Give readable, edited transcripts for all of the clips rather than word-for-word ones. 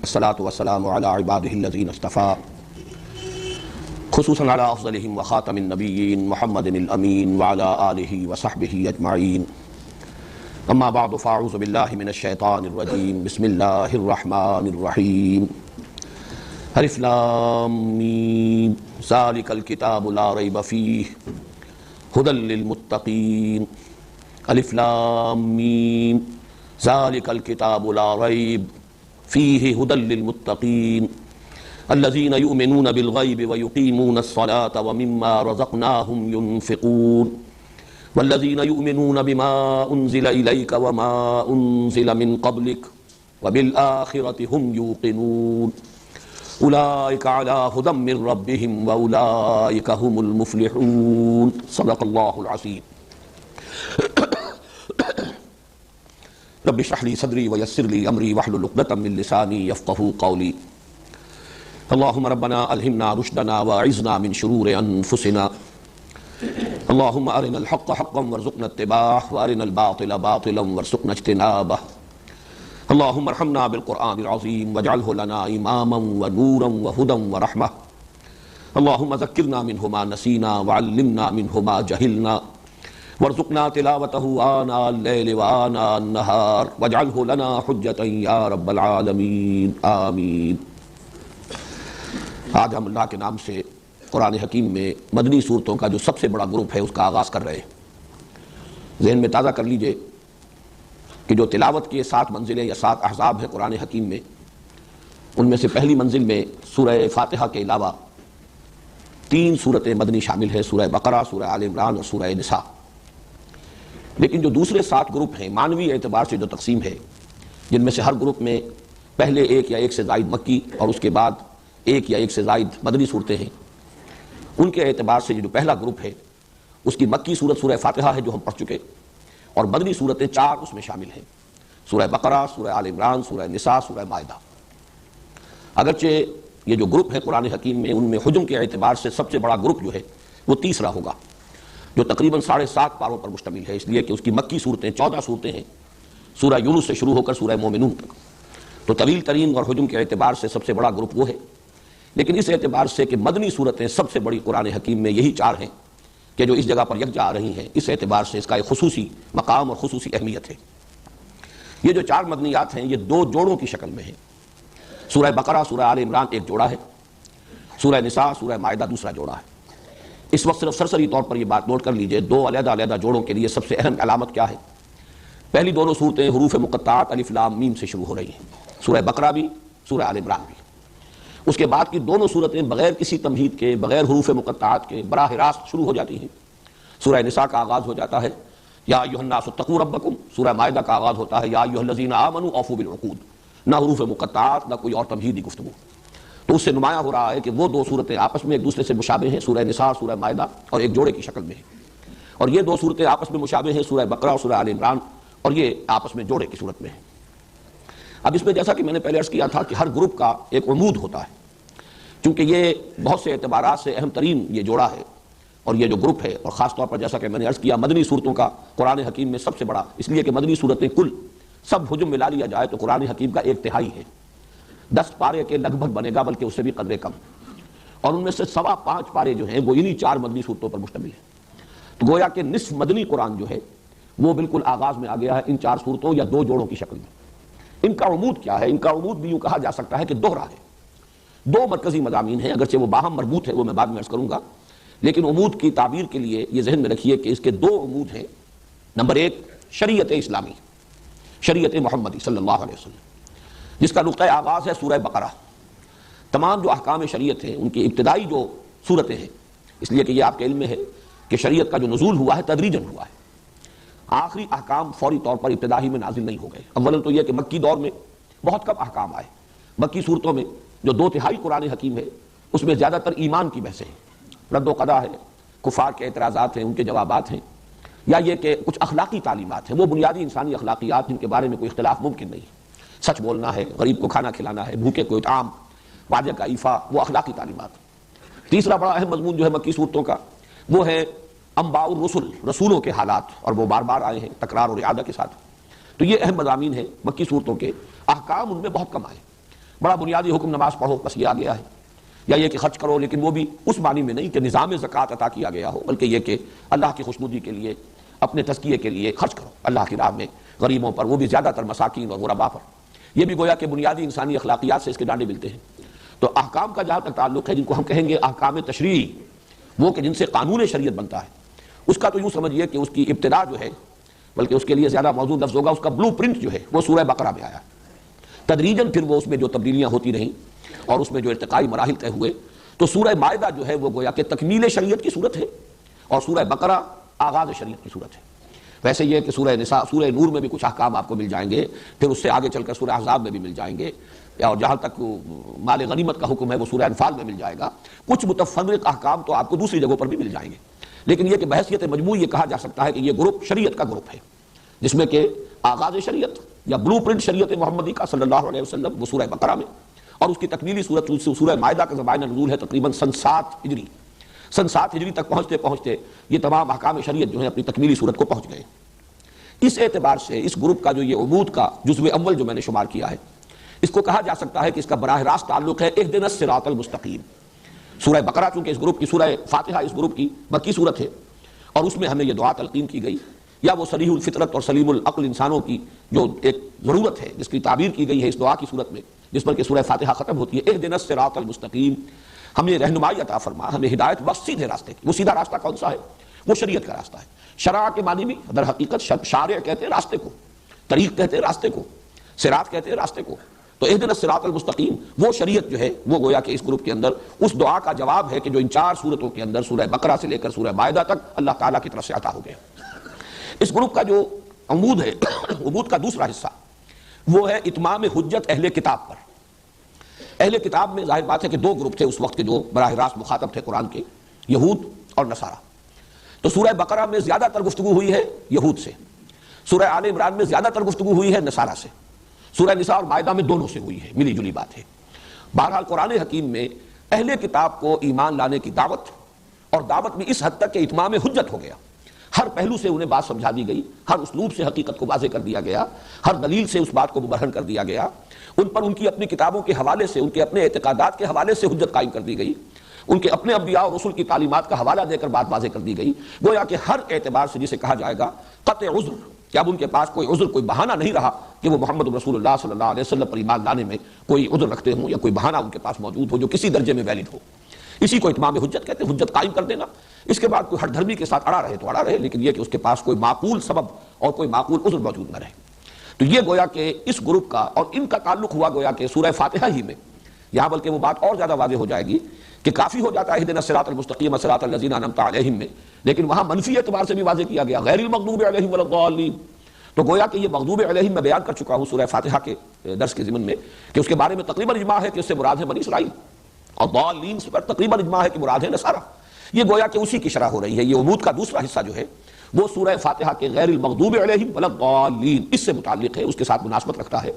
الصلاة والسلام على عباده الذين اصطفى خصوصا على افضلهم وخاتم النبيين محمد الامين وعلى آله وصحبه اجمعين. اما بعد فاعوذ بالله من الشيطان الرجيم. بسم الله الرحمن الرحيم. الف لام میم ذلك الكتاب لا ريب فيه هدى للمتقين. الف لام میم ذلك الكتاب لا ريب فيه هدى للمتقين الذين يؤمنون بالغيب ويقيمون الصلاة ومما رزقناهم ينفقون والذين يؤمنون بما أنزل إليك وما أنزل من قبلك وبالآخرة هم يوقنون أولئك على هدى من ربهم وأولئك هم المفلحون. صدق الله العظيم. رب اشرح لي صدري ويسر لي امري واحلل عقدة من لساني يفقهوا قولي. اللهم ربنا الهمنا رشدنا واعذنا من شرور انفسنا. اللهم ارنا الحق حقا وارزقنا اتباعه وارنا الباطل باطلا وارزقنا اجتنابه. اللهم ارحمنا بالقرآن العظيم واجعله لنا اماما ونورا وهدى ورحمة. اللهم ذكرنا منه ما نسينا وعلمنا منه ما جهلنا وارزقنا تلاوته آناء الليل وآناء النهار واجعله لنا حجة یا رب العالمین آمین. آج ہم اللہ کے نام سے قرآن حکیم میں مدنی صورتوں کا جو سب سے بڑا گروپ ہے اس کا آغاز کر رہے ہیں. ذہن میں تازہ کر لیجئے کہ جو تلاوت کے 7 منزلیں یا 7 احزاب ہیں قرآن حکیم میں، ان میں سے پہلی منزل میں سورہ فاتحہ کے علاوہ 3 سورتیں مدنی شامل ہیں، سورہ بقرہ، سورہ آل عمران اور سورہ نساء. لیکن جو دوسرے 7 گروپ ہیں معنوی اعتبار سے جو تقسیم ہے، جن میں سے ہر گروپ میں پہلے 1 یا 1 سے زائد مکی اور اس کے بعد 1 یا 1 سے زائد مدنی صورتیں ہیں، ان کے اعتبار سے جو پہلا گروپ ہے اس کی مکی صورت سورہ فاتحہ ہے جو ہم پڑھ چکے، اور مدنی صورتیں 4 اس میں شامل ہیں، سورہ بقرہ، سورہ آل عمران، سورہ نساء، سورہ مائدہ. اگرچہ یہ جو گروپ ہے قرآن حکیم میں، ان میں حجم کے اعتبار سے سب سے بڑا گروپ جو ہے وہ تیسرا ہوگا، جو تقریباً 7.5 پاروں پر مشتمل ہے، اس لیے کہ اس کی مکی صورتیں 14 صورتیں ہیں، سورہ یونس سے شروع ہو کر سورہ مومنون تک. تو طویل ترین اور حجم کے اعتبار سے سب سے بڑا گروپ وہ ہے. لیکن اس اعتبار سے کہ مدنی صورتیں سب سے بڑی قرآن حکیم میں یہی 4 ہیں کہ جو اس جگہ پر یکجا آ رہی ہیں، اس اعتبار سے اس کا ایک خصوصی مقام اور خصوصی اہمیت ہے. یہ جو 4 مدنیات ہیں یہ 2 جوڑوں کی شکل میں ہیں. سورہ بقرہ، سورہ آل عمران ایک جوڑا ہے، سورہ نساء، سورہ مائدہ دوسرا جوڑا ہے. اس وقت صرف سرسری طور پر یہ بات نوٹ کر لیجئے، 2 علیحدہ علیحدہ جوڑوں کے لیے سب سے اہم علامت کیا ہے؟ پہلی دونوں صورتیں حروف مقطعات الف لام میم سے شروع ہو رہی ہیں، سورہ بقرہ بھی، سورہ آل عمران بھی. اس کے بعد کی دونوں صورتیں بغیر کسی تمہید کے، بغیر حروف مقطعات کے براہ راست شروع ہو جاتی ہیں. سورہ نساء کا آغاز ہو جاتا ہے یا ایھا الناس اتقوا ربکم، سورہ مائدہ کا آغاز ہوتا ہے یا ایھا الذین آمنوا اوفوا بالعقود. نہ حروف مقطعات نہ کوئی اور تمہیدی گفتگو. تو اس سے نمایاں ہو رہا ہے کہ وہ 2 صورتیں آپس میں ایک دوسرے سے مشابہ ہیں، سورہ نساء، سورہ مائدہ، اور ایک جوڑے کی شکل میں ہیں. اور یہ 2 صورتیں آپس میں مشابہ ہیں، سورہ بقرہ اور سورہ آل عمران، اور یہ آپس میں جوڑے کی صورت میں ہیں. اب اس میں جیسا کہ میں نے پہلے عرض کیا تھا کہ ہر گروپ کا ایک عمود ہوتا ہے، چونکہ یہ بہت سے اعتبارات سے اہم ترین یہ جوڑا ہے اور یہ جو گروپ ہے، اور خاص طور پر جیسا کہ میں نے عرض کیا مدنی صورتوں کا قرآن حکیم میں سب سے بڑا، اس لیے کہ مدنی صورتیں کل سب حجم ملا لیا جائے تو قرآن حکیم کا 1/3 ہے، 10 پارے کے لگ بھگ بنے گا، بلکہ اس سے بھی قدرے کم. اور ان میں سے 5.25 پارے جو ہیں وہ انہی 4 مدنی صورتوں پر مشتمل ہیں. تو گویا کہ نصف مدنی قرآن جو ہے وہ بالکل آغاز میں آ گیا ہے ان 4 صورتوں یا 2 جوڑوں کی شکل میں. ان کا عمود کیا ہے؟ ان کا عمود بھی یوں کہا جا سکتا ہے کہ دوہرا ہے. 2 مرکزی مضامین ہیں، اگرچہ وہ باہم مربوط ہے، وہ میں بعد میں عرض کروں گا، لیکن عمود کی تعبیر کے لیے یہ ذہن میں رکھیے کہ اس کے 2 عمود ہیں. نمبر 1 شریعت اسلامی، شریعت محمدی صلی اللہ علیہ وسلم، جس کا نقطۂ آغاز ہے سورہ بقرہ. تمام جو احکام شریعت ہیں ان کی ابتدائی جو صورتیں ہیں، اس لیے کہ یہ آپ کے علم میں ہے کہ شریعت کا جو نزول ہوا ہے تدریجاً ہوا ہے. آخری احکام فوری طور پر ابتدائی میں نازل نہیں ہو گئے. اولاً تو یہ کہ مکی دور میں بہت کم احکام آئے. مکی صورتوں میں جو 2/3 قرآن حکیم ہے اس میں زیادہ تر ایمان کی بحثیں ہیں، رد و قضا ہے، کفار کے اعتراضات ہیں، ان کے جوابات ہیں، یا یہ کہ کچھ اخلاقی تعلیمات ہیں، وہ بنیادی انسانی اخلاقیات جن کے بارے میں کوئی اختلاف ممکن نہیں. سچ بولنا ہے، غریب کو کھانا کھلانا ہے، بھوکے کو اطعام، وعدے کا ایفا، وہ اخلاقی تعلیمات. تیسرا بڑا اہم مضمون جو ہے مکی صورتوں کا وہ ہے انباء الرسل، رسولوں کے حالات، اور وہ بار بار آئے ہیں تکرار اور اعادہ کے ساتھ. تو یہ اہم مضامین ہیں مکی صورتوں کے. احکام ان میں بہت کم آئے. بڑا بنیادی حکم نماز پڑھو بس یہ آ گیا ہے، یا یہ کہ خرچ کرو، لیکن وہ بھی اس معنی میں نہیں کہ نظام زکوٰۃ عطا کیا گیا ہو، بلکہ یہ کہ اللہ کی خوشنودی کے لیے، اپنے تزکیے کے لیے خرچ کرو اللہ کی راہ میں، غریبوں پر، وہ بھی زیادہ تر مساکین اور غرباء پر۔ یہ بھی گویا کہ بنیادی انسانی اخلاقیات سے اس کے ڈانڈے ملتے ہیں۔ تو احکام کا جہاں تک تعلق ہے، جن کو ہم کہیں گے احکام تشریعی، وہ کہ جن سے قانون شریعت بنتا ہے، اس کا تو یوں سمجھیے کہ اس کی ابتدا جو ہے، بلکہ اس کے لیے زیادہ موضوع لفظ ہوگا، اس کا بلو پرنٹ جو ہے وہ سورہ بقرہ میں آیا۔ تدریجاً پھر وہ اس میں جو تبدیلیاں ہوتی رہیں اور اس میں جو ارتقائی مراحل طے ہوئے، تو سورہ مائدہ جو ہے وہ گویا کہ تکمیل شریعت کی صورت ہے، اور سورہ بقرہ آغاز شریعت کی صورت ہے۔ ویسے یہ کہ سورہ نساء، سورہ نور میں بھی کچھ احکام آپ کو مل جائیں گے، پھر اس سے آگے چل کر سورہ احزاب میں بھی مل جائیں گے، اور جہاں تک مال غنیمت کا حکم ہے وہ سورہ انفال میں مل جائے گا۔ کچھ متفرق احکام تو آپ کو دوسری جگہوں پر بھی مل جائیں گے، لیکن یہ کہ بحیثیت مجموعی یہ کہا جا سکتا ہے کہ یہ گروپ شریعت کا گروپ ہے، جس میں کہ آغاز شریعت یا بلو پرنٹ شریعت محمدی کا صلی اللہ علیہ وسلم وہ سورہ بقرہ میں، اور اس کی تکمیلی صورت سورہ مائدہ کا زمانہ نزول ہے تقریباً سن 7 ہجری۔ سن 7 ہجری تک پہنچتے پہنچتے یہ تمام احکام شریعت جو ہیں اپنی تکمیلی صورت کو پہنچ گئے۔ اس اعتبار سے اس گروپ کا جو یہ عبود کا جزو اول جو میں نے شمار کیا ہے، اس کو کہا جا سکتا ہے کہ اس کا براہ راست تعلق ہے اہدنا الصراط المستقیم۔ سورہ بقرہ چونکہ اس گروپ کی، سورہ فاتحہ اس گروپ کی مکی صورت ہے، اور اس میں ہمیں یہ دعا تلقین کی گئی، یا وہ صریح الفطرت اور سلیم العقل انسانوں کی جو ایک ضرورت ہے جس کی تعبیر کی گئی ہے اس دعا کی صورت میں، جس پر کہ سورہ فاتحہ ختم ہوتی ہے، اہدنا الصراط المستقیم، ہمیں رہنمائی عطا فرما، ہمیں ہدایت بخش سیدھے راستے کی۔ وہ سیدھا راستہ کون سا ہے؟ وہ شریعت کا راستہ ہے۔ شرع کے معنی بھی در حقیقت شارع کہتے ہیں راستے کو، طریق کہتے ہیں راستے کو، صراط کہتے ہیں راستے کو۔ تو اہدنا الصراط المستقیم وہ شریعت جو ہے وہ گویا کہ اس گروپ کے اندر اس دعا کا جواب ہے کہ جو ان 4 صورتوں کے اندر سورہ بقرہ سے لے کر سورہ مائدہ تک اللہ تعالیٰ کی طرف سے عطا ہو گیا۔ اس گروپ کا جو عمود ہے، عمود کا دوسرا حصہ، وہ ہے اتمام حجت اہل کتاب پر۔ اہل کتاب میں ظاہر بات ہے کہ 2 گروپ تھے اس وقت کے جو براہ راست مخاطب تھے قرآن کے، یہود اور نصارہ۔ تو سورہ بقرہ میں زیادہ تر گفتگو ہوئی ہے یہود سے، سورہ آل عمران میں زیادہ تر گفتگو ہوئی ہے نصارہ سے، سورہ نساء اور مائدہ میں دونوں سے ہوئی ہے، ملی جلی بات ہے۔ بہرحال قرآن حکیم میں اہل کتاب کو ایمان لانے کی دعوت، اور دعوت میں اس حد تک کہ اتمام حجت ہو گیا، ہر پہلو سے انہیں بات سمجھا دی گئی، ہر اسلوب سے حقیقت کو واضح کر دیا گیا، ہر دلیل سے اس بات کو مبرہن کر دیا گیا، ان پر ان کی اپنی کتابوں کے حوالے سے، ان کے اپنے اعتقادات کے حوالے سے حجت قائم کر دی گئی، ان کے اپنے انبیاء اور رسول کی تعلیمات کا حوالہ دے کر بات واضح کر دی گئی، گویا کہ ہر اعتبار سے جسے کہا جائے گا قطع عذر، کہ اب ان کے پاس کوئی عذر، کوئی بہانہ نہیں رہا کہ وہ محمد رسول اللہ صلی اللہ علیہ وسلم پر ایمان لانے میں کوئی عذر رکھتے ہوں یا کوئی بہانہ ان کے پاس موجود ہو جو کسی درجے میں ویلڈ ہو۔ اسی کو اتمام حجت کہتے ہیں، حجت قائم کر دینا۔ اس کے بعد کوئی ہر دھرمی کے ساتھ اڑا رہے تو اڑا رہے، لیکن یہ کہ اس کے پاس کوئی معقول سبب اور کوئی معقول عذر موجود نہ رہے۔ تو یہ گویا کہ اس گروپ کا اور ان کا تعلق ہوا گویا کہ سورہ فاتحہ ہی میں، یہاں بلکہ وہ بات اور زیادہ واضح ہو جائے گی کہ کافی ہو جاتا ہے اہدنا الصراط المستقیم صراط الذین انعمت علیہم میں، لیکن وہاں منفی اعتبار سے بھی واضح کیا گیا غیر المغضوب علیہم ولا الضالین۔ تو گویا کہ یہ مغضوب علیہم میں بیان کر چکا ہوں سورہ فاتحہ کے درس کے ضمن میں کہ اس کے بارے میں تقریباً اجماع ہے کہ اس سے مراد ہے بنی اسرائیل، اور ضالین پر تقریباً اجماع ہے کہ مراد ہے نصارہ۔ یہ گویا کہ اسی کی شرح ہو رہی ہے۔ یہ عمود کا دوسرا حصہ جو ہے وہ سورہ فاتحہ کے غیر المغضوب علیہم ولا الضالین اس سے متعلق ہے، اس کے ساتھ مناسبت رکھتا ہے۔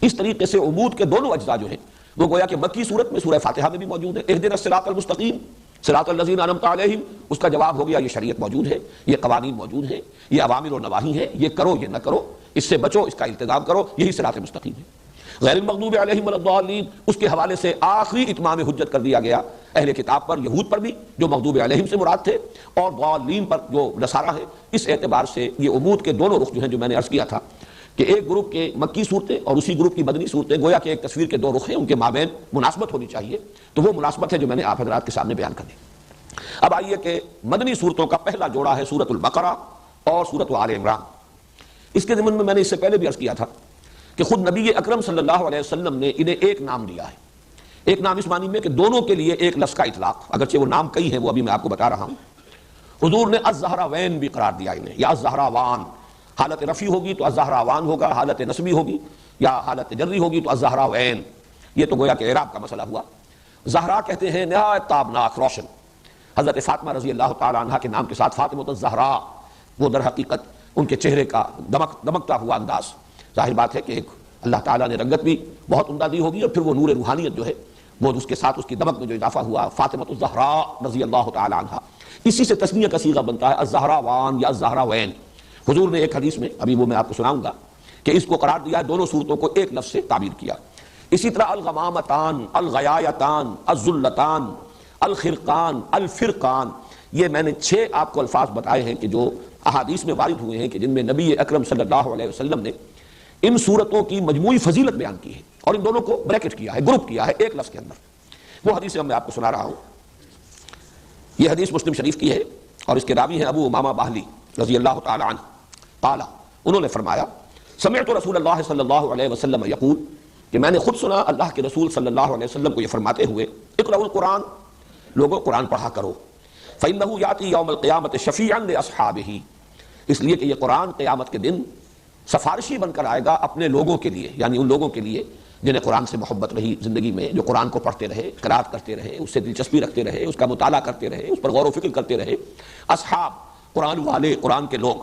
اس طریقے سے عمود کے دونوں اجزاء جو ہیں وہ گویا کہ مکی صورت میں سورہ فاتحہ میں بھی موجود ہے، اہدنا الصراط المستقیم صراط الذین انعمت علیہم، اس کا جواب ہو گیا یہ شریعت موجود ہے، یہ قوانین موجود ہیں، یہ اوامر و نواہی ہیں، یہ کرو یہ نہ کرو، اس سے بچو، اس کا التزام کرو، یہی صراط مستقیم ہے۔ غیر المغضوب علیہم ولا الضالین اس کے حوالے سے آخری اتمام حجت کر دیا گیا اہل کتاب پر، یہود پر بھی جو مغضوب علیہم سے مراد تھے، اور ضالین پر جو نصارہ ہے۔ اس اعتبار سے یہ عمود کے دونوں رخ جو ہیں جو میں نے عرض کیا تھا کہ ایک گروپ کے مکی صورتیں اور اسی گروپ کی مدنی صورتیں گویا کہ ایک تصویر کے 2 رخ ہیں، ان کے مابین مناسبت ہونی چاہیے، تو وہ مناسبت ہے جو میں نے آپ حضرات کے سامنے بیان کر دی۔ اب آئیے کہ مدنی صورتوں کا پہلا جوڑا ہے سورۃ البقرہ اور سورۃ آل عمران۔ اس کے ضمن میں نے اس سے پہلے بھی عرض کیا تھا کہ خود نبی اکرم صلی اللہ علیہ وسلم نے انہیں ایک نام دیا ہے، ایک نام اس معنی میں کہ دونوں کے لیے ایک لفظ کا اطلاق، اگرچہ وہ نام کئی ہیں وہ ابھی میں آپ کو بتا رہا ہوں۔ حضور نے الزہراوین بھی قرار دیا انہیں، یا الزہراوان، حالت رفیع ہوگی تو الزہراوان ہوگا، حالت نصبی ہوگی یا حالت جری ہوگی تو الزہراوین۔ یہ تو گویا کہ اعراب کا مسئلہ ہوا۔ زہرا کہتے ہیں نہایت تابناک، روشن۔ حضرت فاطمہ رضی اللہ تعالی عنہا کے نام کے ساتھ فاطمہ الزہرا، وہ در حقیقت ان کے چہرے کا دمکتا ہوا انداز، ظاہر بات ہے کہ ایک اللہ تعالیٰ نے رنگت بھی بہت عمدہ دی ہوگی، اور پھر وہ نور روحانیت جو ہے وہ اس کے ساتھ اس کی دمک میں جو اضافہ ہوا، فاطمہ الزہرا رضی اللہ تعالی عنہا، اسی سے تسنیہ کا صیغہ بنتا ہے الزہراوان یا الزہراوین۔ حضور نے ایک حدیث میں، ابھی وہ میں آپ کو سناؤں گا، کہ اس کو قرار دیا ہے، دونوں صورتوں کو ایک لفظ سے تعبیر کیا۔ اسی طرح الغمامتان، الغیایتان، الذلتان، الخرقان، الفرقان، یہ میں نے 6 آپ کو الفاظ بتائے ہیں کہ جو احادیث میں وارد ہوئے ہیں کہ جن میں نبی اکرم صلی اللہ علیہ وسلم نے ان صورتوں کی مجموعی فضیلت بیان کی ہے اور ان دونوں کو بریکٹ کیا ہے، گروپ کیا ہے ایک لفظ کے اندر۔ وہ حدیث میں آپ کو سنا رہا ہوں، یہ حدیث مسلم شریف کی ہے اور اس کے راوی ہیں ابو امامہ باہلی رضی اللہ تعالی عنہ قال، انہوں نے فرمایا سمعت رسول اللہ صلی اللہ علیہ وسلم یقول، کہ میں نے خود سنا اللہ کے رسول صلی اللہ علیہ وسلم کو یہ فرماتے ہوئے، اقرأوا القرآن، لوگوں قرآن پڑھا کرو، فإنه یأتی یوم القیامة شفیعا لأصحابہ، اس لیے کہ یہ قرآن قیامت کے دن سفارشی بن کر آئے گا اپنے لوگوں کے لیے، یعنی ان لوگوں کے لیے جنہیں قرآن سے محبت رہی زندگی میں، جو قرآن کو پڑھتے رہے، قرات کرتے رہے، اس سے دلچسپی رکھتے رہے، اس کا مطالعہ کرتے رہے، اس پر غور و فکر کرتے رہے۔ اصحاب، قرآن والے، قرآن کے لوگ۔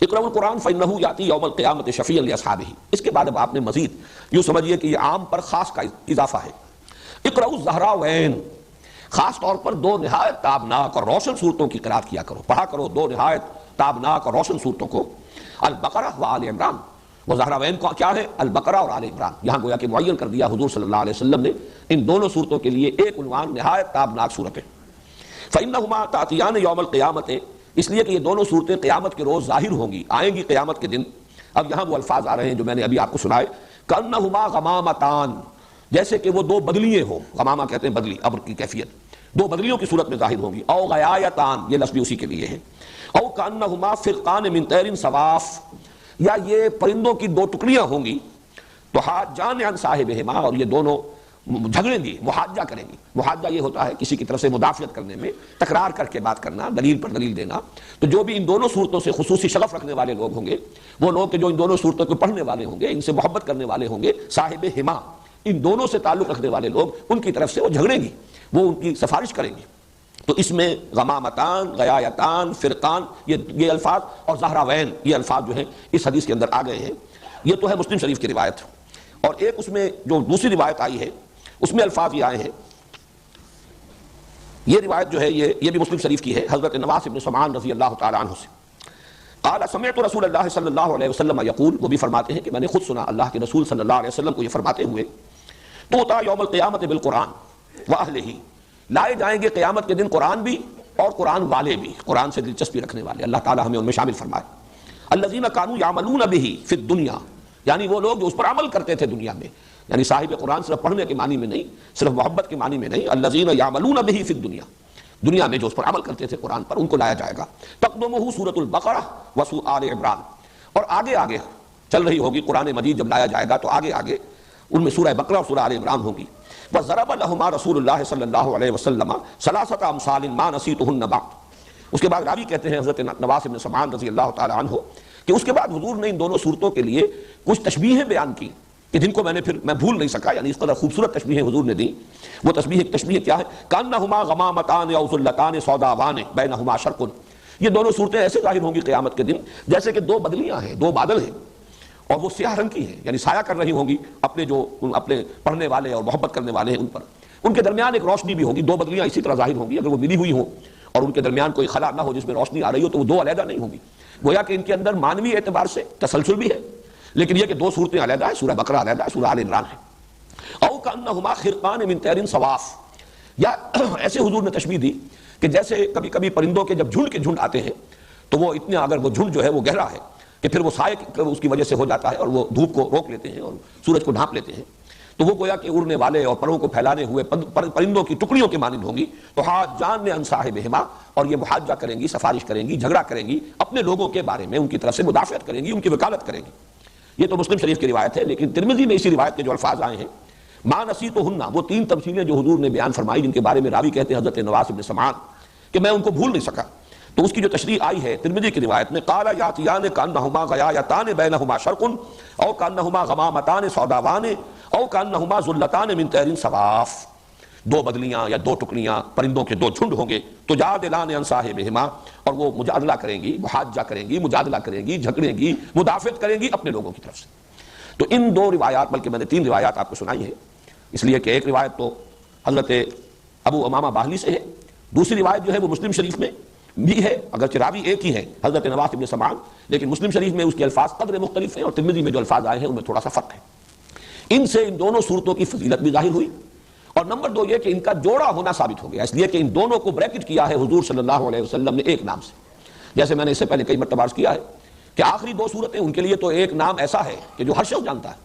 اقرأوا القرآن فإنه یأتی یوم القیامة شفیعا لأصحابہ، اس کے بعد اب آپ نے مزید یوں سمجھیے کہ یہ عام پر خاص کا اضافہ ہے۔ اقرأوا الزہراوین، خاص طور پر 2 نہایت تابناک اور روشن صورتوں کی قرات کیا کرو، پڑھا کرو 2 نہایت تابناک اور روشن صورتوں کو، البقرہ و آل عمران۔ وہ زہراوین کو کیا ہے؟ البقرہ اور آل عمران۔ یہاں گویا کہ معین کر دیا حضور صلی اللہ علیہ وسلم نے ان دونوں صورتوں کے لیے ایک عنوان، نہایت تابناک صورتیں۔ فإنہما تأتیان یوم القیامت، اس لیے کہ یہ دونوں صورتیں قیامت کے روز ظاہر ہوں گی، آئیں گی قیامت کے دن۔ اب یہاں وہ الفاظ آ رہے ہیں جو میں نے ابھی آپ کو سنائے، کأنہما غمامتان، جیسے کہ وہ 2 بدلیے ہوں، غمامہ کہتے ہیں بدلی، ابر کی کیفیت، 2 بدلیوں کی صورت میں ظاہر ہوں گی۔ او غیایتان، یہ لفظ بھی اسی کے لیے ہے۔ او کأنہما فرقان من طیر صواف، یا یہ پرندوں کی 2 ٹکڑیاں ہوں گی، تو حاجان عن صاحبہما، اور یہ دونوں جھگڑیں گی، محاجہ کریں گی۔ محاجہ یہ ہوتا ہے کسی کی طرف سے مدافعت کرنے میں تکرار کر کے بات کرنا، دلیل پر دلیل دینا۔ تو جو بھی ان دونوں صورتوں سے خصوصی شغف رکھنے والے لوگ ہوں گے، وہ لوگ کہ جو ان دونوں صورتوں کو پڑھنے والے ہوں گے، ان سے محبت کرنے والے ہوں گے، صاحب ہما، ان دونوں سے تعلق رکھنے والے لوگ، ان کی طرف سے وہ جھگڑیں گی، وہ ان کی سفارش کریں گے۔ تو اس میں غمامتان، غیایتان، فرقان، یہ الفاظ، اور زہراوین، یہ الفاظ جو ہیں اس حدیث کے اندر آ گئے ہیں۔ یہ تو ہے مسلم شریف کی روایت، اور ایک اس میں جو دوسری روایت آئی ہے اس میں الفاظ یہ آئے ہیں، یہ روایت جو ہے یہ بھی مسلم شریف کی ہے، حضرت نواس بن سمعان رضی اللہ تعالی عنہ سے، قال سمعت رسول اللہ صلی اللہ علیہ وسلم یقول، وہ بھی فرماتے ہیں کہ میں نے خود سنا اللہ کے رسول صلی اللہ علیہ وسلم کو یہ فرماتے ہوئے، توتا یوم القیامت بالقرآن واہلہ، لائے جائیں گے قیامت کے دن قرآن بھی اور قرآن والے بھی، قرآن سے دلچسپی رکھنے والے، اللہ تعالی ہمیں ان میں شامل فرمائے۔ الذین کانوا یعملون بہ فی الدنیا، یعنی وہ لوگ جو اس پر عمل کرتے تھے دنیا میں، یعنی صاحب قرآن صرف پڑھنے کے معنی میں نہیں، صرف محبت کے معنی میں نہیں، الذین یعملون بہ فی الدنیا، دنیا میں جو اس پر عمل کرتے تھے قرآن پر، ان کو لایا جائے گا۔ تقدمہ سورۃ البقرہ و آل عمران، اور آگے آگے چل رہی ہوگی قرآن مجید، جب لایا جائے گا تو آگے آگے ان میں سورہ بقرہ اور سورہ آل عمران ہوگی۔ وضرب لهما رسول اللہ صلی اللہ علیہ وسلم ثلاثۃ امثال ما نسیتهن بعد، اس کے بعد راوی کہتے ہیں حضرت نواس بن سمعان رضی اللہ تعالی عنہ کہ اس کے بعد حضور نے ان دونوں صورتوں کے لیے کچھ تشبیہیں بیان کی کہ جن کو میں بھول نہیں سکا، یعنی اس قدر خوبصورت تشبیہیں حضور نے دی۔ وہ تشبیہ کیا ہے؟ کانہما غمامتان یا ذلتان سوداوان بینہما شرق، یہ دونوں صورتیں ایسے ظاہر ہوں گی قیامت کے دن جیسے کہ 2 بدلیاں ہیں، 2 بادل ہیں، اور وہ سیاہ رنگ کی ہیں، یعنی سایہ کر رہی ہوں گی اپنے پڑھنے والے اور محبت کرنے والے ہیں ان پر۔ ان کے درمیان ایک روشنی بھی ہوگی، 2 بدلیاں اسی طرح ظاہر ہوں گی، اگر وہ ملی ہوئی ہوں اور ان کے درمیان کوئی خلا نہ ہو جس میں روشنی آ رہی ہو تو وہ 2 علیحدہ نہیں ہوں گی۔ گویا کہ ان کے اندر معنوی اعتبار سے تسلسل بھی ہے، لیکن یہ کہ 2 صورتیں علیحدہ ہیں، سورہ بقرہ علیحدہ ہے، سورہ آل عمران ہے۔ او کانہما خرقان من طیر صواف، یا ایسے حضور نے تشبیہ دی کہ جیسے کبھی کبھی پرندوں کے جب جھنڈ کے جھنڈ آتے ہیں تو وہ اتنا، اگر وہ جھنڈ جو ہے وہ گہرا ہے کہ پھر وہ سائے اس کی وجہ سے ہو جاتا ہے اور وہ دھوپ کو روک لیتے ہیں اور سورج کو ڈھانپ لیتے ہیں، تو وہ گویا کہ اڑنے والے اور پروں کو پھیلانے ہوئے پرندوں کی ٹکڑیوں کے مانند ہوں گی۔ تو حاجان عن صاحبہما، اور یہ محاجہ کریں گی، سفارش کریں گی، جھگڑا کریں گی اپنے لوگوں کے بارے میں، ان کی طرف سے مدافعت کریں گی، ان کی وکالت کریں گی۔ یہ تو مسلم شریف کی روایت ہے، لیکن ترمذی میں اسی روایت کے جو الفاظ آئے ہیں، ما نسیتہن، وہ 3 تمثیلیں جو حضور نے بیان فرمائی جن کے بارے میں راوی کہتے ہیں حضرت نواس بن سمعان کہ میں ان کو بھول نہیں سکا، تو اس کی جو تشریح آئی ہے ترمذی کی روایت میں، قال یاتیان کانہما غیایتان بینہما شرق او کانہما غمامتان سوداوان او کانہما ذلتان من طیر صواف، 2 بدلیاں یا 2 ٹکڑیاں پرندوں کے 2 جھنڈ ہوں گے، تجادلان عن صاحبہما، اور وہ مجادلہ کریں گی، محاجہ کریں گی، مجادلہ کریں گی، جھگڑیں گی، مدافعت کریں گی اپنے لوگوں کی طرف سے۔ تو ان 2 روایات، بلکہ میں نے 3 روایات آپ کو سنائی ہیں، اس لیے کہ ایک روایت تو حضرت ابو امامہ باہلی سے ہے، دوسری روایت جو ہے وہ مسلم شریف میں بھی ہے، اگرچہ راوی ایک ہی ہے حضرت نواس بن سمعان، لیکن مسلم شریف میں اس کے الفاظ قدر مختلف ہیں اور ترمذی میں جو الفاظ آئے ہیں ان میں تھوڑا سا فرق ہے۔ ان سے ان دونوں صورتوں کی فضیلت بھی ظاہر ہوئی، اور نمبر دو یہ کہ ان کا جوڑا ہونا ثابت ہو گیا، اس لیے کہ ان دونوں کو بریکٹ کیا ہے حضور صلی اللہ علیہ وسلم نے ایک نام سے. جیسے میں نے اس سے پہلے کئی مرتبہ عرض کیا ہے کہ آخری دو صورتیں ان کے لیے تو ایک نام ایسا ہے کہ جو ہر شخص جانتا ہے،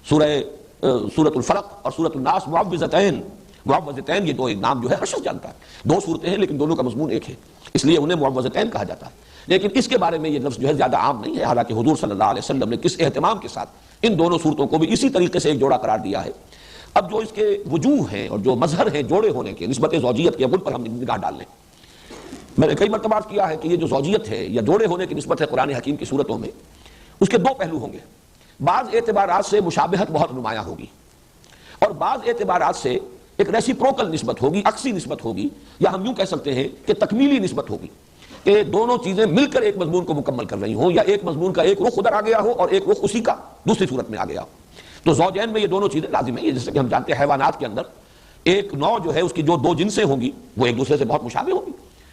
سورۃ الفلق اور سورۃ الناس معوذتین، یہ دو ایک نام جو ہے ہر شخص جانتا ہے. دو صورتیں ہیں لیکن دونوں کا مضمون ایک ہے، اس لیے انہیں معوذتین کہا جاتا ہے. لیکن اس کے بارے میں یہ لفظ جو ہے زیادہ عام نہیں ہے، حالانکہ حضور صلی اللہ علیہ وسلم نے کس اہتمام کے ساتھ ان دونوں صورتوں کو بھی اسی طریقے سے ایک جوڑا قرار دیا ہے. اب جو اس کے وجوہ ہیں اور جو مظہر ہیں جوڑے ہونے کے، نسبت زوجیت کے، ان پر ہم نگاہ ڈال لیں. میں نے کئی مرتبہ کیا ہے کہ یہ جو زوجیت ہے یا جوڑے ہونے کی نسبت ہے قرآن حکیم کی صورتوں میں، اس کے دو پہلو ہوں گے. بعض اعتبارات سے مشابہت بہت نمایاں ہوگی، اور بعض اعتبارات سے ایک ریسیپروکل نسبت ہوگی، عکسی نسبت ہوگی، یا ہم یوں کہہ سکتے ہیں کہ تکمیلی نسبت ہوگی کہ دونوں چیزیں مل کر ایک مضمون کو مکمل کر رہی ہوں، یا ایک مضمون کا ایک رخ ادھر آ گیا ہو اور ایک رخ اسی کا دوسری صورت میں آ گیا ہو. تو زوجین میں یہ دونوں چیزیں لازم ہیں. جیسے کہ ہم جانتے ہیں حیوانات کے اندر ایک نوع جو ہے اس کی جو دو جنسیں ہوں گی وہ ایک دوسرے سے بہت مشابہ ہوں گی.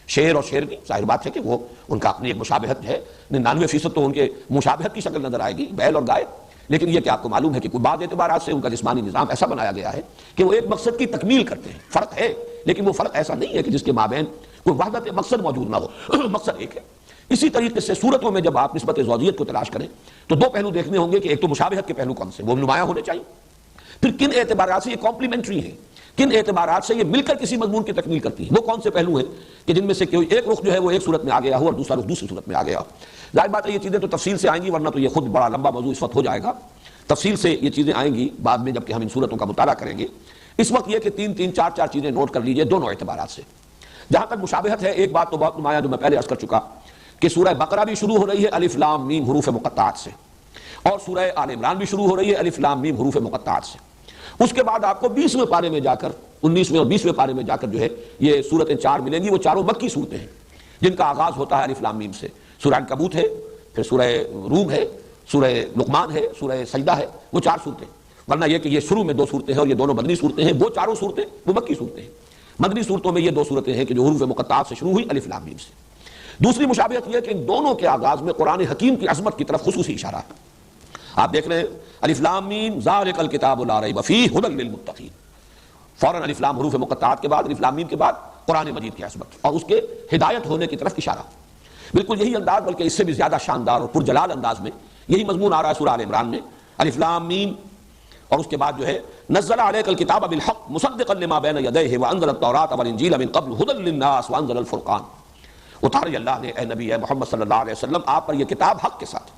شیر اور شیرنی، ظاہر بات ہے کہ وہ ان کا اپنی ایک مشابہت ہے، 99% تو ان کے مشابہت کی شکل نظر آئے گی، بیل اور گائے. لیکن یہ کہ آپ کو معلوم ہے کہ کوئی بعض اعتبارات سے ان کا جسمانی نظام ایسا بنایا گیا ہے کہ وہ ایک مقصد کی تکمیل کرتے ہیں. فرق ہے لیکن وہ فرق ایسا نہیں ہے کہ جس کے مابین کوئی وحدت مقصد موجود نہ ہو، مقصد ایک ہے. اسی طریقے سے صورتوں میں جب آپ نسبت زوجیت کو تلاش کریں تو دو پہلو دیکھنے ہوں گے کہ ایک تو مشابہت کے پہلو کون سے، وہ نمایاں ہونے چاہیے. پھر کن اعتبارات سے یہ کمپلیمنٹری ہیں، کن اعتبارات سے یہ مل کر کسی مضمون کی تکمیل کرتی ہیں، وہ کون سے پہلو ہیں کہ جن میں سے کوئی ایک رخ جو ہے وہ ایک صورت میں آ گیا ہو اور دوسرا رخ دوسری صورت میں آ گیا ہو. ظاہر بات ہے یہ چیزیں تو تفصیل سے آئیں گی، ورنہ تو یہ خود بڑا لمبا موضوع اس وقت ہو جائے گا. تفصیل سے یہ چیزیں آئیں گی بعد میں جبکہ ہم ان صورتوں کا مطالعہ کریں گے. اس وقت یہ کہ تین چار چیزیں نوٹ کر لیجئے دونوں اعتبارات سے. جہاں تک مشابہت ہے، ایک بات تو بہت نمایاں جو میں پہلے عرض کر چکا کہ سورہ بقرہ بھی شروع ہو رہی ہے الف لام میم حروف مقطعات سے، اور سورہ آل عمران بھی شروع ہو رہی ہے الف لام میم حروف مقطعات سے. اس کے بعد آپ کو 20ویں پارے میں جا کر، 19ویں اور 20ویں پارے میں جا کر جو ہے یہ صورتیں چار ملیں گی. وہ چاروں مکی صورتیں ہیں جن کا آغاز ہوتا ہے الف لام میم سے. سورہ عنکبوت ہے، پھر سورہ روم ہے، سورہ لقمان ہے، سورہ سجدہ ہے. وہ چار صورتیں، ورنہ یہ کہ یہ شروع میں دو صورتیں ہیں اور یہ دونوں مدنی صورتیں ہیں. وہ چاروں صورتیں وہ مکی صورتیں ہیں. مدنی صورتوں میں یہ دو صورتیں ہیں کہ جو حروف مقطعات سے شروع ہوئی الف لام میم سے. دوسری مشابہت یہ کہ ان دونوں کے آغاز میں قرآن حکیم کی عظمت کی طرف خصوصی اشارہ ہے. آپ دیکھ رہے ہیں الف لام میم ذالک الکتاب لا ریب فیہ ھدی للمتقین، فوراً الف لام حروف مقطعات کے بعد، الف لام میم کے بعد قرآن مجید کی عظمت اور اس کے ہدایت ہونے کی طرف اشارہ. بالکل یہی انداز، بلکہ اس سے بھی زیادہ شاندار اور پرجلال انداز میں یہی مضمون آ رہا ہے سورہ آل عمران میں الف لام میم، اور اس کے بعد جو ہے نزل علیک الکتاب بالحق مصدقا لما بین یدیہ وانزل التوراۃ والانجیل من قبل ھدی للناس وانزل الفرقان. اتاری اللہ نے اے نبی اے محمد صلی اللہ علیہ وسلم آپ پر یہ کتاب حق کے ساتھ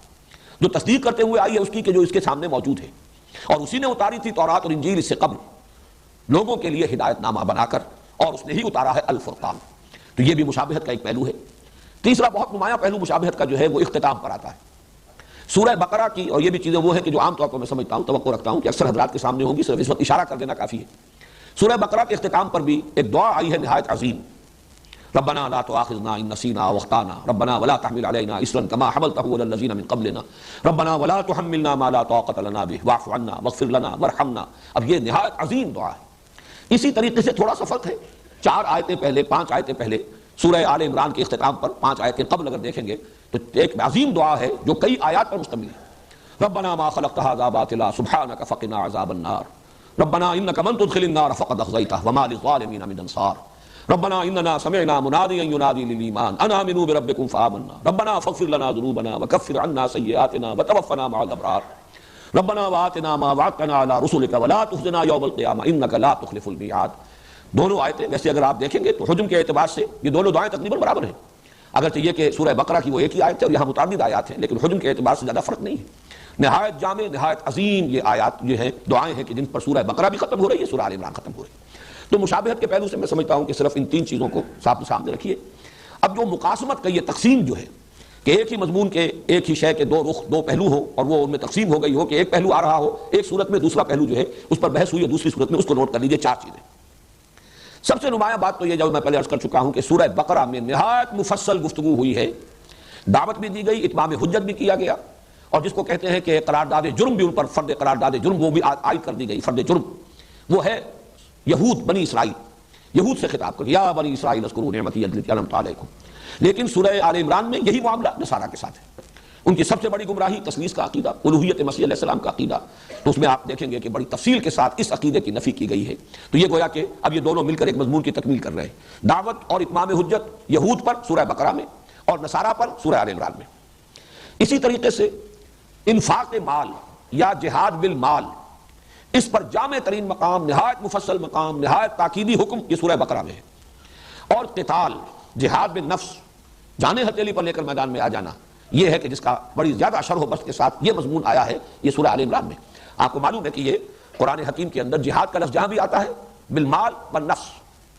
جو تصدیق کرتے ہوئے آئی ہے اس کی کہ جو اس کے سامنے موجود ہے، اور اسی نے اتاری تھی تورات اور انجیل اس سے قبل لوگوں کے لیے ہدایت نامہ بنا کر، اور اس نے ہی اتارا ہے الفرقان. تو یہ بھی مشابہت کا ایک پہلو ہے. تیسرا بہت نمایاں پہلو مشابہت کا جو ہے وہ اختتام پر آتا ہے. سورہ بقرہ کی، اور یہ بھی چیزیں وہ ہیں کہ جو عام طور پر میں سمجھتا ہوں، توقع رکھتا ہوں کہ اکثر حضرات کے سامنے ہوں گی، صرف اس وقت اشارہ کر دینا کافی ہے. سورہ بقرہ کے اختتام پر بھی ایک دعا آئی ہے نہایت عظیم، ربنا لا تؤاخذنا ان نسینا او اخطانا ربنا ولا تحمل علينا اصرا كما حملته على الذين من قبلنا ربنا ولا تحملنا ما لا طاقة لنا به واعف عنا واغفر لنا وارحمنا. اب یہ نہایت عظیم دعا ہے. اسی طریقے سے تھوڑا سا فرق ہے، 4 آیتیں پہلے، 5 آیتیں پہلے سورہ آل عمران کے اختتام پر 5 آیتیں قبل اگر دیکھیں گے تو ایک عظیم دعا ہے جو کئی آیات پر مشتمل ہے. ربنا ما خلقت هذا باطلا سبحانك فقنا عذاب النار ربنا انك من تدخل النار فقد اخزيته وما للظالمين من انصار ربنا اننا سمعنا مناديا ينادي للايمان ان امنوا بربكم فآمنا ربنا فاغفر لنا ذنوبنا وكفر عنا سيئاتنا وتوفنا مع الابرار ربنا وآتنا ما وعدتنا على رسلك ولا تخزنا يوم القيامة انك لا تخلف الميعاد. دونوں آیتیں ویسے اگر آپ دیکھیں گے تو حجم کے اعتبار سے یہ دونوں دعائیں تقریباً برابر ہیں، اگرچہ یہ کہ سورہ بقرہ کی وہ ایک ہی آیت ہے اور یہاں متعدد آیات ہیں، لیکن حجم کے اعتبار سے زیادہ فرق نہیں ہے. نہایت جامع، نہایت عظیم یہ آیات یہ ہیں، دعائیں ہیں کہ جن پر سورہ بقرہ بھی ختم ہو رہی ہے، سورہ آل عمران ختم ہو رہی ہے. تو مشابہت کے پہلو سے میں سمجھتا ہوں کہ صرف ان 3 چیزوں کو سامنے رکھیے. اب جو مقاسمت کا یہ تقسیم جو ہے کہ ایک ہی مضمون کے، ایک ہی شے کے 2 رخ، 2 پہلو ہو اور وہ ان میں تقسیم ہو گئی ہو کہ ایک پہلو آ رہا ہو ایک صورت میں، دوسرا پہلو جو ہے اس پر بحث ہوئی ہے دوسری صورت میں، اس کو نوٹ کر لیجئے. 4 چیزیں. سب سے نمایاں بات تو یہ جو میں پہلے عرض کر چکا ہوں کہ سورہ بقرہ میں نہایت مفصل گفتگو ہوئی ہے، دعوت بھی دی گئی، اتمام حجت بھی کیا گیا، اور جس کو کہتے ہیں کہ قرارداد جرم بھی ان پر، فرد قرارداد جرم وہ بھی عائد کر دی گئی. فرد جرم وہ ہے یہود، بنی اسرائیل، یہود سے خطاب کر یا بنی اسرائیل اذکروا نعمتی التي انعمت علیکم. لیکن سورہ آل عمران میں یہی معاملہ نصارہ کے ساتھ ہے. ان کی سب سے بڑی گمراہی تثلیث کا عقیدہ، الوہیت مسیح علیہ السلام کا عقیدہ، تو اس میں آپ دیکھیں گے کہ بڑی تفصیل کے ساتھ اس عقیدے کی نفی کی گئی ہے۔ تو یہ گویا کہ اب یہ دونوں مل کر ایک مضمون کی تکمیل کر رہے ہیں، دعوت اور اتمام حجت یہود پر سورہ بقرہ میں اور نصارہ پر سورہ آل عمران میں۔ اسی طریقے سے انفاق مال یا جہاد بالمال، اس پر جامع ترین مقام، نہایت مفصل مقام، نہایت تاکیدی حکم یہ سورہ بقرہ میں ہے۔ اور قتال، جہاد بالنفس، جانیں ہتھیلی پر لے کر میدان میں آ جانا، یہ ہے کہ جس کا بڑی زیادہ شرح و بسط کے ساتھ یہ مضمون آیا ہے یہ سورہ آل عمران میں۔ آپ کو معلوم ہے کہ یہ قرآن حکیم کے اندر جہاد کا لفظ جہاں بھی آتا ہے بالمال والنفس،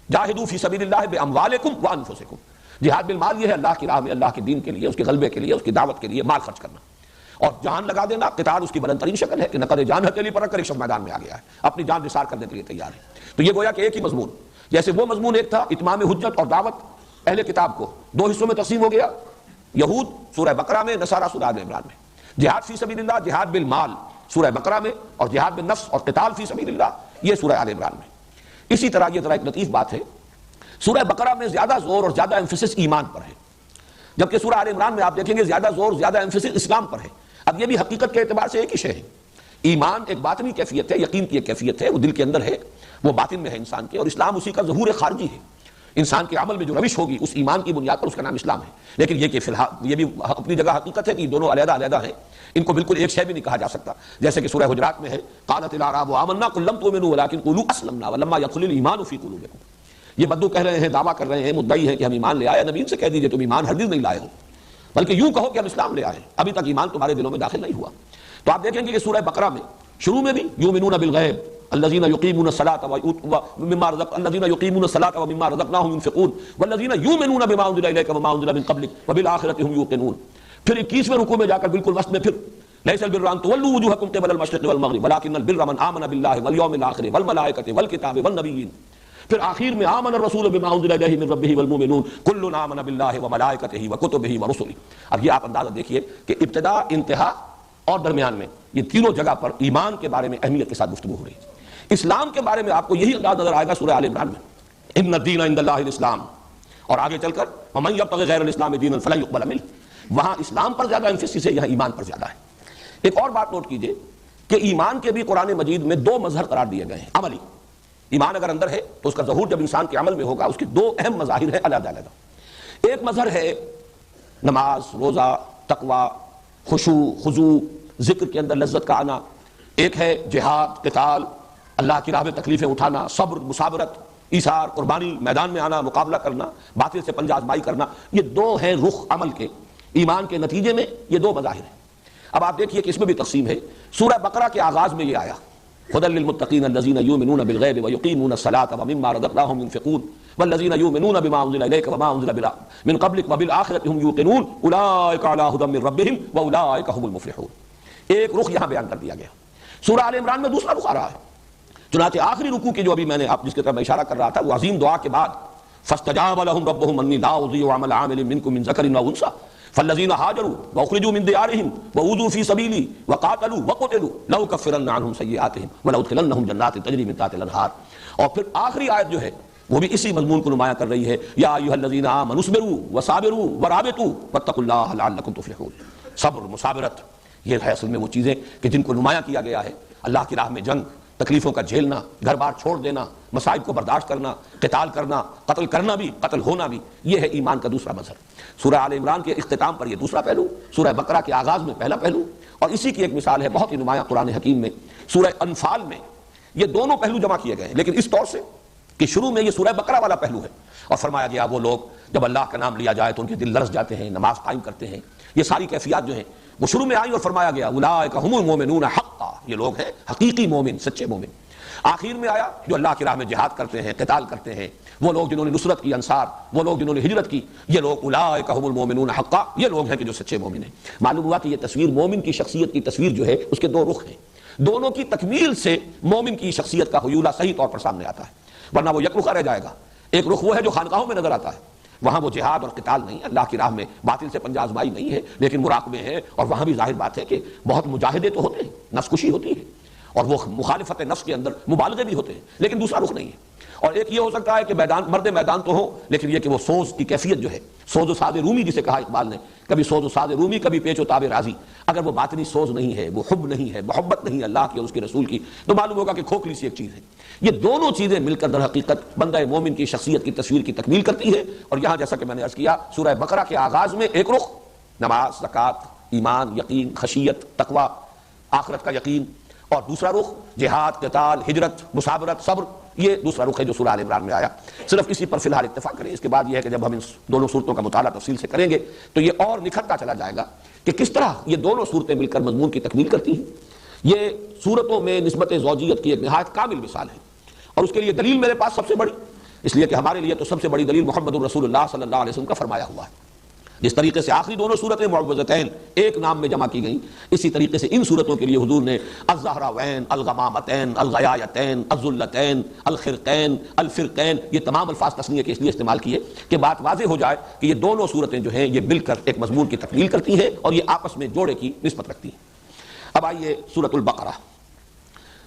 جاہدوا فی سبیل اللہ باموالکم وانفسکم، جہاد بالمال یہ ہے اللہ کی راہ میں، اللہ کے دین کے لیے، اس کے غلبے کے لیے، اس کی دعوت کے لیے مال خرچ کرنا، اور جان لگا دینا، قتال اس کی بلند ترین شکل ہے کہ نقد جان ہتھیلی پر رکھ کر ایک شخص میدان میں آ گیا ہے، اپنی جان نثار کرنے کے لیے تیار ہے۔ تو یہ گویا کہ ایک ہی مضمون، جیسے وہ مضمون ایک تھا اتمام حجت اور دعوت اہل کتاب کو، دو حصوں میں تقسیم ہو گیا، یہود سورہ بقرہ میں، نصارہ سورہ آل عمران میں، جہاد فی سبیل اللہ، جہاد بالمال سورہ بقرہ میں، اور جہاد بالنفس اور قتال فی سبیل اللہ یہ سورہ آل عمران میں۔ اسی طرح یہ ذرا ایک لطیف بات ہے، سورہ بقرہ میں زیادہ زور اور زیادہ ایمفیسس ایمان پر ہے، جبکہ سورہ آل عمران میں آپ دیکھیں گے زیادہ زور، زیادہ ایمفیسس اسلام پر ہے۔ اب یہ بھی حقیقت کے اعتبار سے ایک ہی شے ہے، ایمان ایک باطنی کیفیت ہے، یقین کی ایک کیفیت ہے، وہ دل کے اندر ہے، وہ باطن میں ہے انسان کے، اور اسلام اسی کا ظہور خارجی ہے۔ انسان کے عمل میں جو روش ہوگی اس ایمان کی بنیاد پر اس کا نام اسلام ہے۔ لیکن یہ کہ فی الحال یہ بھی اپنی جگہ حقیقت ہے کہ یہ دونوں علیحدہ علیحدہ ہیں، ان کو بالکل ایک شے بھی نہیں کہا جا سکتا، جیسے کہ سورہ حجرات میں ہے قالت الاعراب آمنا قل لم تؤمنوا ولکن قولوا اسلمنا ولما يدخل الايمان في قلوبكم۔ یہ بدو کہہ رہے ہیں، دعویٰ کر رہے ہیں، مدعی ہیں کہ ہم ایمان لے آئے، نبی ان سے کہہ دیجئے تم ایمان ہرگز نہیں لائے ہو، بلکہ یوں کہو کہ ہم اسلام لے آئے، ابھی تک ایمان تمہارے دلوں میں داخل نہیں ہوا۔ تو آپ دیکھیں گے کہ سورہ بقرہ میں شروع میں بھی یؤمنون بالغیب الذین یقیمون الصلاۃ ومما رزقناہم ينفقون والذین یؤمنون بما انزل الیک وما انزل من قبلک وبالآخرۃ ہم یوقنون۔ پھر 21ویں رکوع میں جا کر بالکل وسط میں پھر لیس البر ان تولوا وجوہکم قبل المشرق والمغرب ولکن البر من آمن باللہ والیوم الآخر والملائکۃ والکتاب والنبیین۔ پھر آخر میں آمن الرسول بما انزل الیہ من ربہ والمؤمنون کل آمن باللہ وملائکتہ وکتبہ ورسلہ۔ اب یہ آپ اندازہ دیکھیے کہ ابتدا، انتہا اور درمیان میں یہ تینوں جگہ پر ایمان کے بارے میں اہمیت کے ساتھ گفتگو ہو رہی ہے۔ اسلام کے بارے میں آپ کو یہی انداز نظر آئے گا سورہ آل عمران میں، ان الدین عند اللہ الاسلام، اور آگے چل کر ومن یبتغ غیر الاسلام دینا فلن یقبل منہ، وہاں اسلام پر زیادہ ایمفیسس ہے، یہاں ایمان پر زیادہ ہے۔ ایک اور بات نوٹ کیجئے کہ ایمان کے بھی قرآن مجید میں دو مظہر قرار دیے گئے ہیں عملی۔ ایمان اگر اندر ہے تو اس کا ظہور جب انسان کے عمل میں ہوگا، اس کے دو اہم مظاہر ہیں علیحدہ علیحدہ۔ ایک مظہر ہے نماز، روزہ، تقوی، خشوع، خضوع، ذکر کے اندر لذت کا آنا، ایک ہے جہاد، قتال، اللہ کی راہ میں تکلیفیں اٹھانا، صبر، مصابرت، ایثار، قربانی، میدان میں آنا، مقابلہ کرنا، باطل سے پنجہ آزمائی کرنا، یہ دو ہیں رخ عمل کے، ایمان کے نتیجے میں یہ دو مظاہر ہیں۔ اب آپ دیکھیے کہ اس میں بھی تقسیم ہے۔ سورہ بقرہ کے آغاز میں یہ آیا ھدی للمتقین الذین یؤمنون بالغیب ویقیمون الصلاۃ ومما رزقناہم ينفقون والذین یؤمنون بما انزل الیک وما انزل من قبلک وبالآخرۃ هم یوقنون اولئک علی ھدی من ربہم واولئک هم المفلحون۔ ایک رخ یہاں بیان کر دیا گیا۔ سورہ آل عمران میں دوسرا رخ آ رہا ہے، چنانچہ آخری رکوع کی جو ابھی میں نے آپ جس کی طرف میں اشارہ کر رہا تھا، وہ عظیم دعا کے بعد فاستجاب لهم ربهم انی لا اضیع عمل عامل منکم من ذکر و انثی فالذین ہاجروا واخرجوا من دیارهم وأوذوا في سبیلی وقاتلوا وقتلوا لأکفرن عنهم سیئاتهم ولأدخلنهم جنات تجری من تحتها الانہار۔ اور پھر آخری آیت جو ہے وہ بھی اسی مضمون کو نمایاں کر رہی ہے، یا ایھا الذین آمنوا اصبروا وصابروا ورابطوا واتقوا اللہ لعلکم تفلحون۔ صبر، مصابرت، یہ ہے اصل میں وہ چیزیں کہ جن کو نمایاں کیا گیا ہے۔ اللہ کی راہ میں جنگ، تکلیفوں کا جھیلنا، گھر بار چھوڑ دینا، مصائب کو برداشت کرنا، قتال کرنا، قتل کرنا بھی، قتل ہونا بھی، یہ ہے ایمان کا دوسرا مظہر۔ سورہ آل عمران کے اختتام پر یہ دوسرا پہلو، سورہ بقرہ کے آغاز میں پہلا پہلو، اور اسی کی ایک مثال ہے بہت ہی نمایاں قرآن حکیم میں سورہ انفال میں یہ دونوں پہلو جمع کیے گئے ہیں، لیکن اس طور سے کہ شروع میں یہ سورہ بقرہ والا پہلو ہے، اور فرمایا گیا وہ لوگ جب اللہ کا نام لیا جائے تو ان کے دل لرز جاتے ہیں، نماز قائم کرتے ہیں، یہ ساری کیفیات جو ہیں وہ شروع میں آئی، اور فرمایا گیا اولئک ھم المؤمنون حقا، یہ لوگ ہیں حقیقی مومن، سچے مومن۔ آخر میں آیا جو اللہ کی راہ میں جہاد کرتے ہیں، قتال کرتے ہیں، وہ لوگ جنہوں نے نصرت کی، انصار، وہ لوگ جنہوں نے ہجرت کی، یہ لوگ اولئک ھم المؤمنون حقا، یہ لوگ ہیں کہ جو سچے مومن ہیں۔ معلوم ہوا کہ یہ تصویر مومن کی شخصیت کی تصویر جو ہے اس کے دو رخ ہیں، دونوں کی تکمیل سے مومن کی شخصیت کا حیولہ صحیح طور پر سامنے آتا ہے، ورنہ وہ یک رخا رہ جائے گا۔ ایک رخ وہ ہے جو خانقاہوں میں نظر آتا ہے، وہاں وہ جہاد اور قتال نہیں ہے، اللہ کی راہ میں باطل سے پنجہ آزمائی نہیں ہے، لیکن مراقبے ہیں، اور وہاں بھی ظاہر بات ہے کہ بہت مجاہدے تو ہوتے ہیں، نفس کشی ہوتی ہے، اور وہ مخالفت نفس کے اندر مبالغے بھی ہوتے ہیں، لیکن دوسرا رخ نہیں ہے۔ اور ایک یہ ہو سکتا ہے کہ مرد میدان تو ہو، لیکن یہ کہ وہ سوز کی کیفیت جو ہے، سوز و ساز رومی جسے کہا اقبال نے، کبھی سوز و ساز رومی کبھی پیچ و تاب راضی، اگر وہ باطنی سوز نہیں ہے، وہ حب نہیں ہے، محبت نہیں ہے اللہ کی اور اس کے رسول کی، تو معلوم ہوگا کہ کھوکھلی سی ایک چیز ہے۔ یہ دونوں چیزیں مل کر در حقیقت بندہ مومن کی شخصیت کی تصویر کی تکمیل کرتی ہے۔ اور یہاں جیسا کہ میں نے عرض کیا، سورہ بقرہ کے آغاز میں ایک رخ نماز، زکوٰۃ، ایمان، یقین، خشیت، تقوی، آخرت کا یقین، اور دوسرا رخ جہاد، قتال، ہجرت، مصابرت، صبر، یہ دوسرا رخ ہے جو سورہ آل عمران میں آیا۔ صرف اسی پر فی الحال اتفاق کریں، اس کے بعد یہ ہے کہ جب ہم ان دونوں صورتوں کا مطالعہ تفصیل سے کریں گے تو یہ اور نکھرتا چلا جائے گا کہ کس طرح یہ دونوں صورتیں مل کر مضمون کی تکمیل کرتی ہیں۔ یہ صورتوں میں نسبت زوجیت کی ایک نہایت کامل مثال ہے، اور اس کے لیے دلیل میرے پاس سب سے بڑی، اس لیے کہ ہمارے لیے تو سب سے بڑی دلیل محمد الرسول اللہ صلی اللہ علیہ وسلم کا فرمایا ہوا ہے۔ جس طریقے سے آخری دونوں صورتیں معوذتین ایک نام میں جمع کی گئیں، اسی طریقے سے ان صورتوں کے لیے حضور نے الزہراوین، الغمامتین، الغیایتین، الذلتین، الخرقین، الفرقین، یہ تمام الفاظ تثنیہ کے اس لیے استعمال کیے کہ بات واضح ہو جائے کہ یہ دونوں صورتیں جو ہیں یہ مل کر ایک مضمون کی تکمیل کرتی ہیں اور یہ آپس میں جوڑے کی نسبت رکھتی ہیں۔ اب آئیے سورۃ البقرہ۔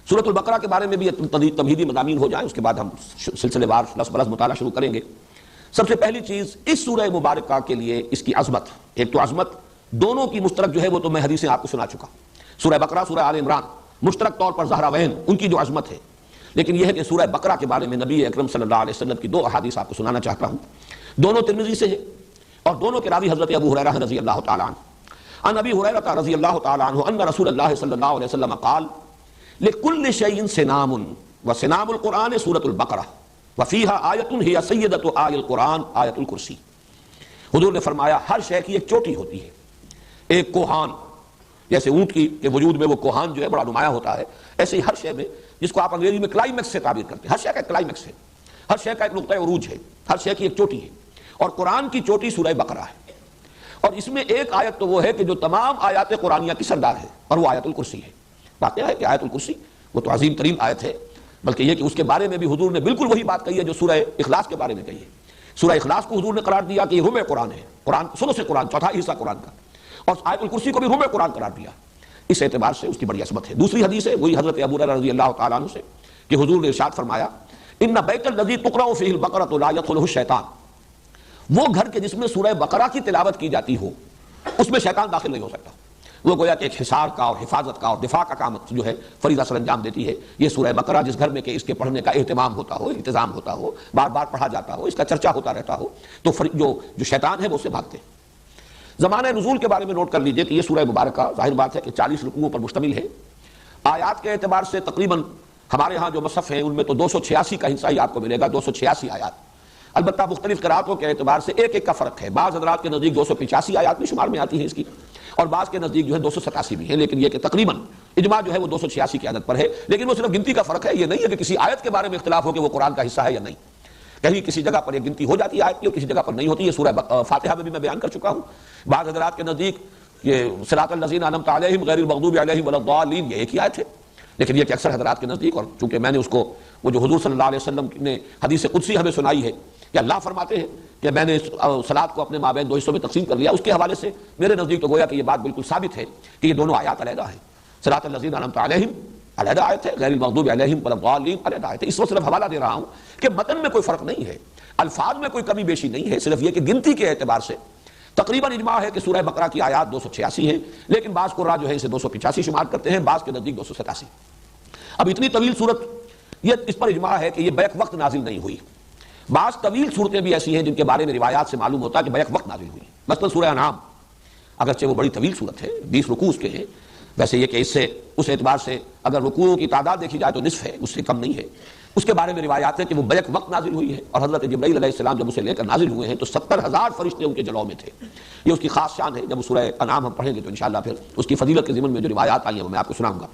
سورۃ البقرہ کے بارے میں بھی تمہیدی مضامین ہو جائیں، اس کے بعد ہم سلسلے وار لفظ بلفظ مطالعہ شروع کریں گے۔ سب سے پہلی چیز اس سورہ مبارکہ کے لیے اس کی عظمت، ایک تو عظمت دونوں کی مشترک جو ہے وہ تو میں حدیثیں آپ کو سنا چکا، سورہ بقرہ، سورہ آل عمران مشترک طور پر زہراوین ان کی جو عظمت ہے، لیکن یہ ہے کہ سورہ بقرہ کے بارے میں نبی اکرم صلی اللہ علیہ وسلم کی دو احادیث آپ کو سنانا چاہتا ہوں۔ دونوں ترمذی سے ہیں اور دونوں کے راوی حضرت ابو ہریرہ رضی اللہ تعالی عنہ، عن ابی ہریرہ رضی اللہ تعالی عنہ ان رسول اللہ صلی اللہ علیہ وسلم قال لکل شیء سنام وسنام القرآن سورۃ البقرہ وفیہا آیۃ ہی سیدۃ آی القرآن آیۃ الکرسی۔ حضور نے فرمایا ہر شے کی ایک چوٹی ہوتی ہے، ایک کوہان، جیسے اونٹ کی کے وجود میں وہ کوہان جو ہے بڑا نمایاں ہوتا ہے، ایسے ہی ہر شے میں، جس کو آپ انگریزی میں کلائمیکس سے تعبیر کرتے ہیں، ہر شے کا ایک کلائمیکس ہے، ہر شے کا ایک نقطہ عروج ہے، ہر شے کی ایک چوٹی ہے، اور قرآن کی چوٹی سورہ بقرہ ہے۔ اور اس میں ایک آیت تو وہ ہے کہ جو تمام آیات قرآنیہ کی سردار ہے، اور وہ آیت الکرسی ہے۔ واقعہ ہے کہ آیت الکرسی وہ تو عظیم ترین آیت ہے، بلکہ یہ کہ اس کے بارے میں بھی حضور نے بالکل وہی بات کہی ہے جو سورہ اخلاص کے بارے میں کہی ہے۔ سورہ اخلاص کو حضور نے قرار دیا کہ یہ ربع قرآن ہے، قرآن ثلث قرآن، چوتھائی حصہ قرآن کا، اور آیت الکرسی کو بھی ربع قرآن قرار دیا۔ اس اعتبار سے اس کی بڑی عظمت ہے۔ دوسری حدیث ہے وہی حضرت ابو ہریرہ رضی اللہ تعالیٰ عنہ سے کہ حضور نے ارشاد فرمایا ان بیت الذی تقرأ فیہ البقرۃ لا یدخلہ الشیطان، وہ گھر کے جس میں سورہ بقرہ کی تلاوت کی جاتی ہو اس میں شیطان داخل نہیں ہو سکتا۔ وہ گویا کہ ایک حصار کا اور حفاظت کا اور دفاع کا کام جو ہے فریضہ سر انجام دیتی ہے۔ یہ سورہ بقرہ جس گھر میں کہ اس کے پڑھنے کا اہتمام ہوتا ہو، انتظام ہوتا ہو، بار بار پڑھا جاتا ہو، اس کا چرچا ہوتا رہتا ہو، تو جو شیطان ہے وہ اس سے بھاگتے ہیں۔ زمانہ نزول کے بارے میں نوٹ کر لیجئے کہ یہ سورہ مبارکہ ظاہر بات ہے کہ 40 رکوعوں پر مشتمل ہے۔ آیات کے اعتبار سے تقریباً ہمارے ہاں جو مصحف ہیں ان میں تو 286 کا حصہ ہی آپ کو ملے گا، 286 آیات۔ البتہ مختلف قراءتوں کے اعتبار سے ایک ایک کا فرق ہے، بعض حضرات کے نزدیک 285 آیات بھی شمار میں آتی ہیں اس کی، اور بعض کے نزدیک جو ہے 287 بھی ہے، لیکن یہ کہ تقریباً اجماع جو ہے وہ 286 کی عدد پر ہے۔ لیکن وہ صرف گنتی کا فرق ہے، یہ نہیں ہے کہ کسی آیت کے بارے میں اختلاف ہو کہ وہ قرآن کا حصہ ہے یا نہیں۔ کہیں کسی جگہ پر ایک گنتی ہو جاتی ہے آیت کی اور کسی جگہ پر نہیں ہوتی۔ یہ سورہ فاتحہ میں بھی میں بیان کر چکا ہوں۔ بعض حضرات کے نزدیک یہ صراط الذین انعمت علیہم غیر المغضوب علیہم ولا الضالین یہ ایک ہی آیت ہے، لیکن یہ کہ اکثر حضرات کے نزدیک، اور چونکہ میں نے اس کو وہ جو حضور صلی اللہ علیہ وسلم نے حدیث قدسی ہمیں سنائی ہے کہ اللہ فرماتے ہیں کہ میں نے صلاۃ کو اپنے مابین 2 حصوں میں تقسیم کر لیا، اس کے حوالے سے میرے نزدیک تو گویا کہ یہ بات بالکل ثابت ہے کہ یہ دونوں آیات علیحدہ ہیں۔ صراط الذین انعمت علیہم علیحدہ آیت ہے، غیر المغضوب علیہم ولا الضالین علیحدہ آیت ہے۔ اس وقت صرف حوالہ دے رہا ہوں کہ متن میں کوئی فرق نہیں ہے، الفاظ میں کوئی کمی بیشی نہیں ہے، صرف یہ کہ گنتی کے اعتبار سے تقریباً اجماع ہے کہ سورہ بقرہ کی آیات 286 ہیں، لیکن بعض قراء جو ہے اسے 285 شمار کرتے ہیں، بعض کے نزدیک 287۔ اب اتنی طویل صورت یہ اس پر اجماع ہے کہ یہ بیک وقت نازل نہیں ہوئی۔ بعض طویل صورتیں بھی ایسی ہیں جن کے بارے میں روایات سے معلوم ہوتا ہے کہ بیک وقت نازل ہوئی، مثلا سورہ انعام، اگرچہ وہ بڑی طویل صورت ہے، 20 رکوع اس کے ہیں، ویسے یہ کہ اس سے اس اعتبار سے اگر رکوعوں کی تعداد دیکھی جائے تو نصف ہے، اس سے کم نہیں ہے۔ اس کے بارے میں روایات ہے کہ وہ بیک وقت نازل ہوئی ہے، اور حضرت جبرائیل علیہ السلام جب اسے لے کر نازل ہوئے ہیں تو 70,000 فرشتے ان کے جلوہ میں تھے۔ یہ اس کی خاص شان ہے، جب سورہ انعام ہم پڑھیں گے تو انشاءاللہ پھر اس کی فضیلت کے ضمن میں جو روایات آئی ہیں وہ میں آپ کو سناؤں گا۔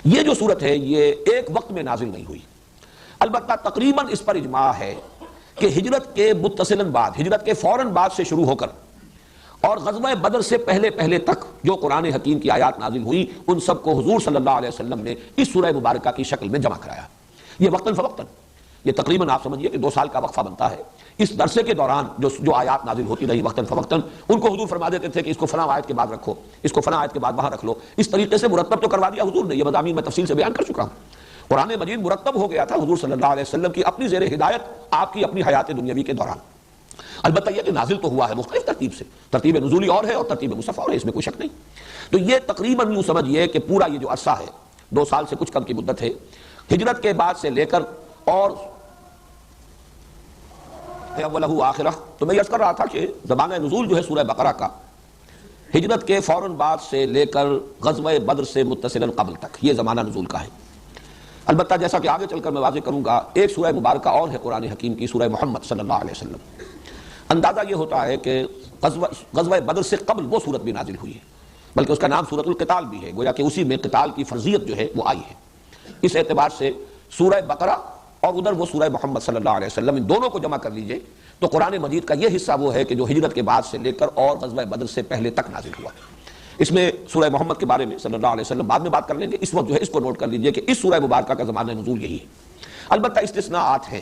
یہ جو صورت ہے یہ ایک وقت میں نازل نہیں ہوئی، البتہ تقریباً اس پر اجماع ہے کہ ہجرت کے متصلاً بعد، ہجرت کے فوراً بعد سے شروع ہو کر اور غزوہ بدر سے پہلے تک جو قرآن حکیم کی آیات نازل ہوئی ان سب کو حضور صلی اللہ علیہ وسلم نے اس سورہ مبارکہ کی شکل میں جمع کرایا۔ یہ وقتاً فوقتاً یہ تقریباً آپ سمجھیے کہ 2 سال کا وقفہ بنتا ہے۔ اس عرصے کے دوران جو آیات نازل ہوتی رہی وقتاً فوقتاً، ان کو حضور فرما دیتے تھے کہ اس کو فلاں آیت کے بعد رکھو، اس کو فلاں آیت کے بعد وہاں رکھ لو۔ اس طریقے سے مرتب تو کروا دیا حضور نے، یہ مضامین میں تفصیل سے بیان کر چکا ہوں۔ قرآن مجید مرتب ہو گیا تھا حضور صلی اللہ علیہ وسلم کی اپنی زیر ہدایت، آپ کی اپنی حیات دنیاوی کے دوران۔ البتہ یہ کہ نازل تو ہوا ہے مختلف ترتیب سے، ترتیب نزولی اور ہے اور ترتیب مصحف اور ہے، اس میں کوئی شک نہیں۔ تو یہ تقریباً یوں سمجھیے کہ پورا یہ جو عرصہ ہے 2 سال سے کچھ کم کی مدت ہے، ہجرت کے بعد سے لے کر اور اولہ آخرہ۔ تو میں یہ عرض کر رہا تھا کہ زمانہ نزول جو ہے سورہ بقرہ کا ہجرت کے فوراً بعد سے لے کر غزوہ بدر سے متصلاً قبل تک یہ زمانہ نزول کا ہے۔ البتہ جیسا کہ آگے چل کر میں واضح کروں گا، ایک سورہ مبارکہ اور ہے قرآن حکیم کی، سورہ محمد صلی اللہ علیہ وسلم۔ اندازہ یہ ہوتا ہے کہ غزوہ بدر سے قبل وہ صورت بھی نازل ہوئی ہے، بلکہ اس کا نام سورۃ القتال بھی ہے، گویا کہ اسی میں قتال کی فرضیت جو ہے وہ آئی ہے۔ اس اعتبار سے سورہ بقرہ اور ادھر وہ سورہ محمد صلی اللہ علیہ وسلم، ان دونوں کو جمع کر لیجئے تو قرآن مجید کا یہ حصہ وہ ہے کہ جو ہجرت کے بعد سے لے کر اور غزوہ بدر سے پہلے تک نازل ہوا۔ اس میں سورہ محمد کے بارے میں صلی اللہ علیہ وسلم بعد میں بات کر لیں گے، اس وقت جو ہے اس کو نوٹ کر لیجئے کہ اس سورہ مبارکہ کا زمانہ نزول یہی ہے۔ البتہ استثناءات ہیں،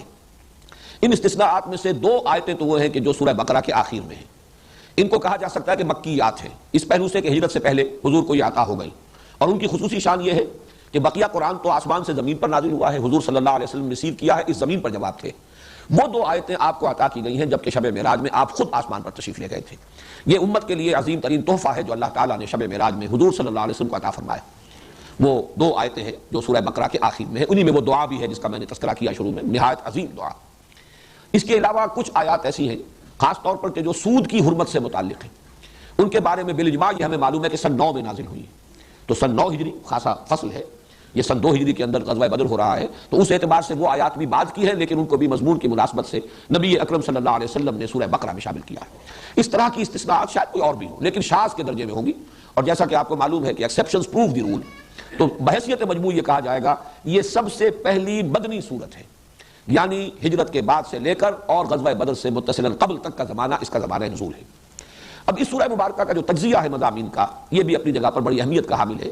ان استثناءات میں سے 2 آیتیں تو وہ ہیں کہ جو سورہ بقرہ کے آخر میں ہیں، ان کو کہا جا سکتا ہے کہ مکیات ہیں، اس پہلو سے کہ ہجرت سے پہلے حضور کو یہ عطا ہو گئی، اور ان کی خصوصی شان یہ ہے کہ بقیہ قرآن تو آسمان سے زمین پر نازل ہوا ہے، حضور صلی اللہ علیہ وسلم نے سیر کیا ہے، اس زمین پر جب آپ تھے۔ وہ 2 آیتیں آپ کو عطا کی گئی ہیں جبکہ شب معراج میں آپ خود آسمان پر تشریف لے گئے تھے۔ یہ امت کے لیے عظیم ترین تحفہ ہے جو اللہ تعالیٰ نے شب معراج میں حضور صلی اللہ علیہ وسلم کو عطا فرمایا۔ وہ 2 آیتیں ہیں جو سورہ بقرہ کے آخر میں ہیں، انہی میں وہ دعا بھی ہے جس کا میں نے تذکرہ کیا شروع میں، نہایت عظیم دعا۔ اس کے علاوہ کچھ آیات ایسی ہیں خاص طور پر کہ جو سود کی حرمت سے متعلق ہیں، ان کے بارے میں بالاجماع یہ ہمیں معلوم ہے کہ سن 9 میں نازل ہوئی ہے، تو سن 9 ہجری خاصا فصل ہے، یہ سن 2 ہجری کے اندر غزوہ بدر ہو رہا ہے، تو اس اعتبار سے وہ آیات بھی بعد کی ہیں، لیکن ان کو بھی مضمون کی مناسبت سے نبی اکرم صلی اللہ علیہ وسلم نے سورہ بقرہ میں شامل کیا ہے۔ اس طرح کی استثناءات شاید کوئی اور بھی ہوں لیکن شاذ کے درجے میں ہوں گی، اور جیسا کہ آپ کو معلوم ہے کہ ایکسیپشنز پروو دی رول، تو بحیثیت مجموع یہ کہا جائے گا یہ سب سے پہلی مدنی صورت ہے، یعنی ہجرت کے بعد سے لے کر اور غزوہ بدر سے متصلاً قبل تک کا زمانہ اس کا زمانہ نزول ہے۔ اب اس سورہ مبارکہ کا جو تجزیہ ہے مضامین کا، یہ بھی اپنی جگہ پر بڑی اہمیت کا حامل ہے،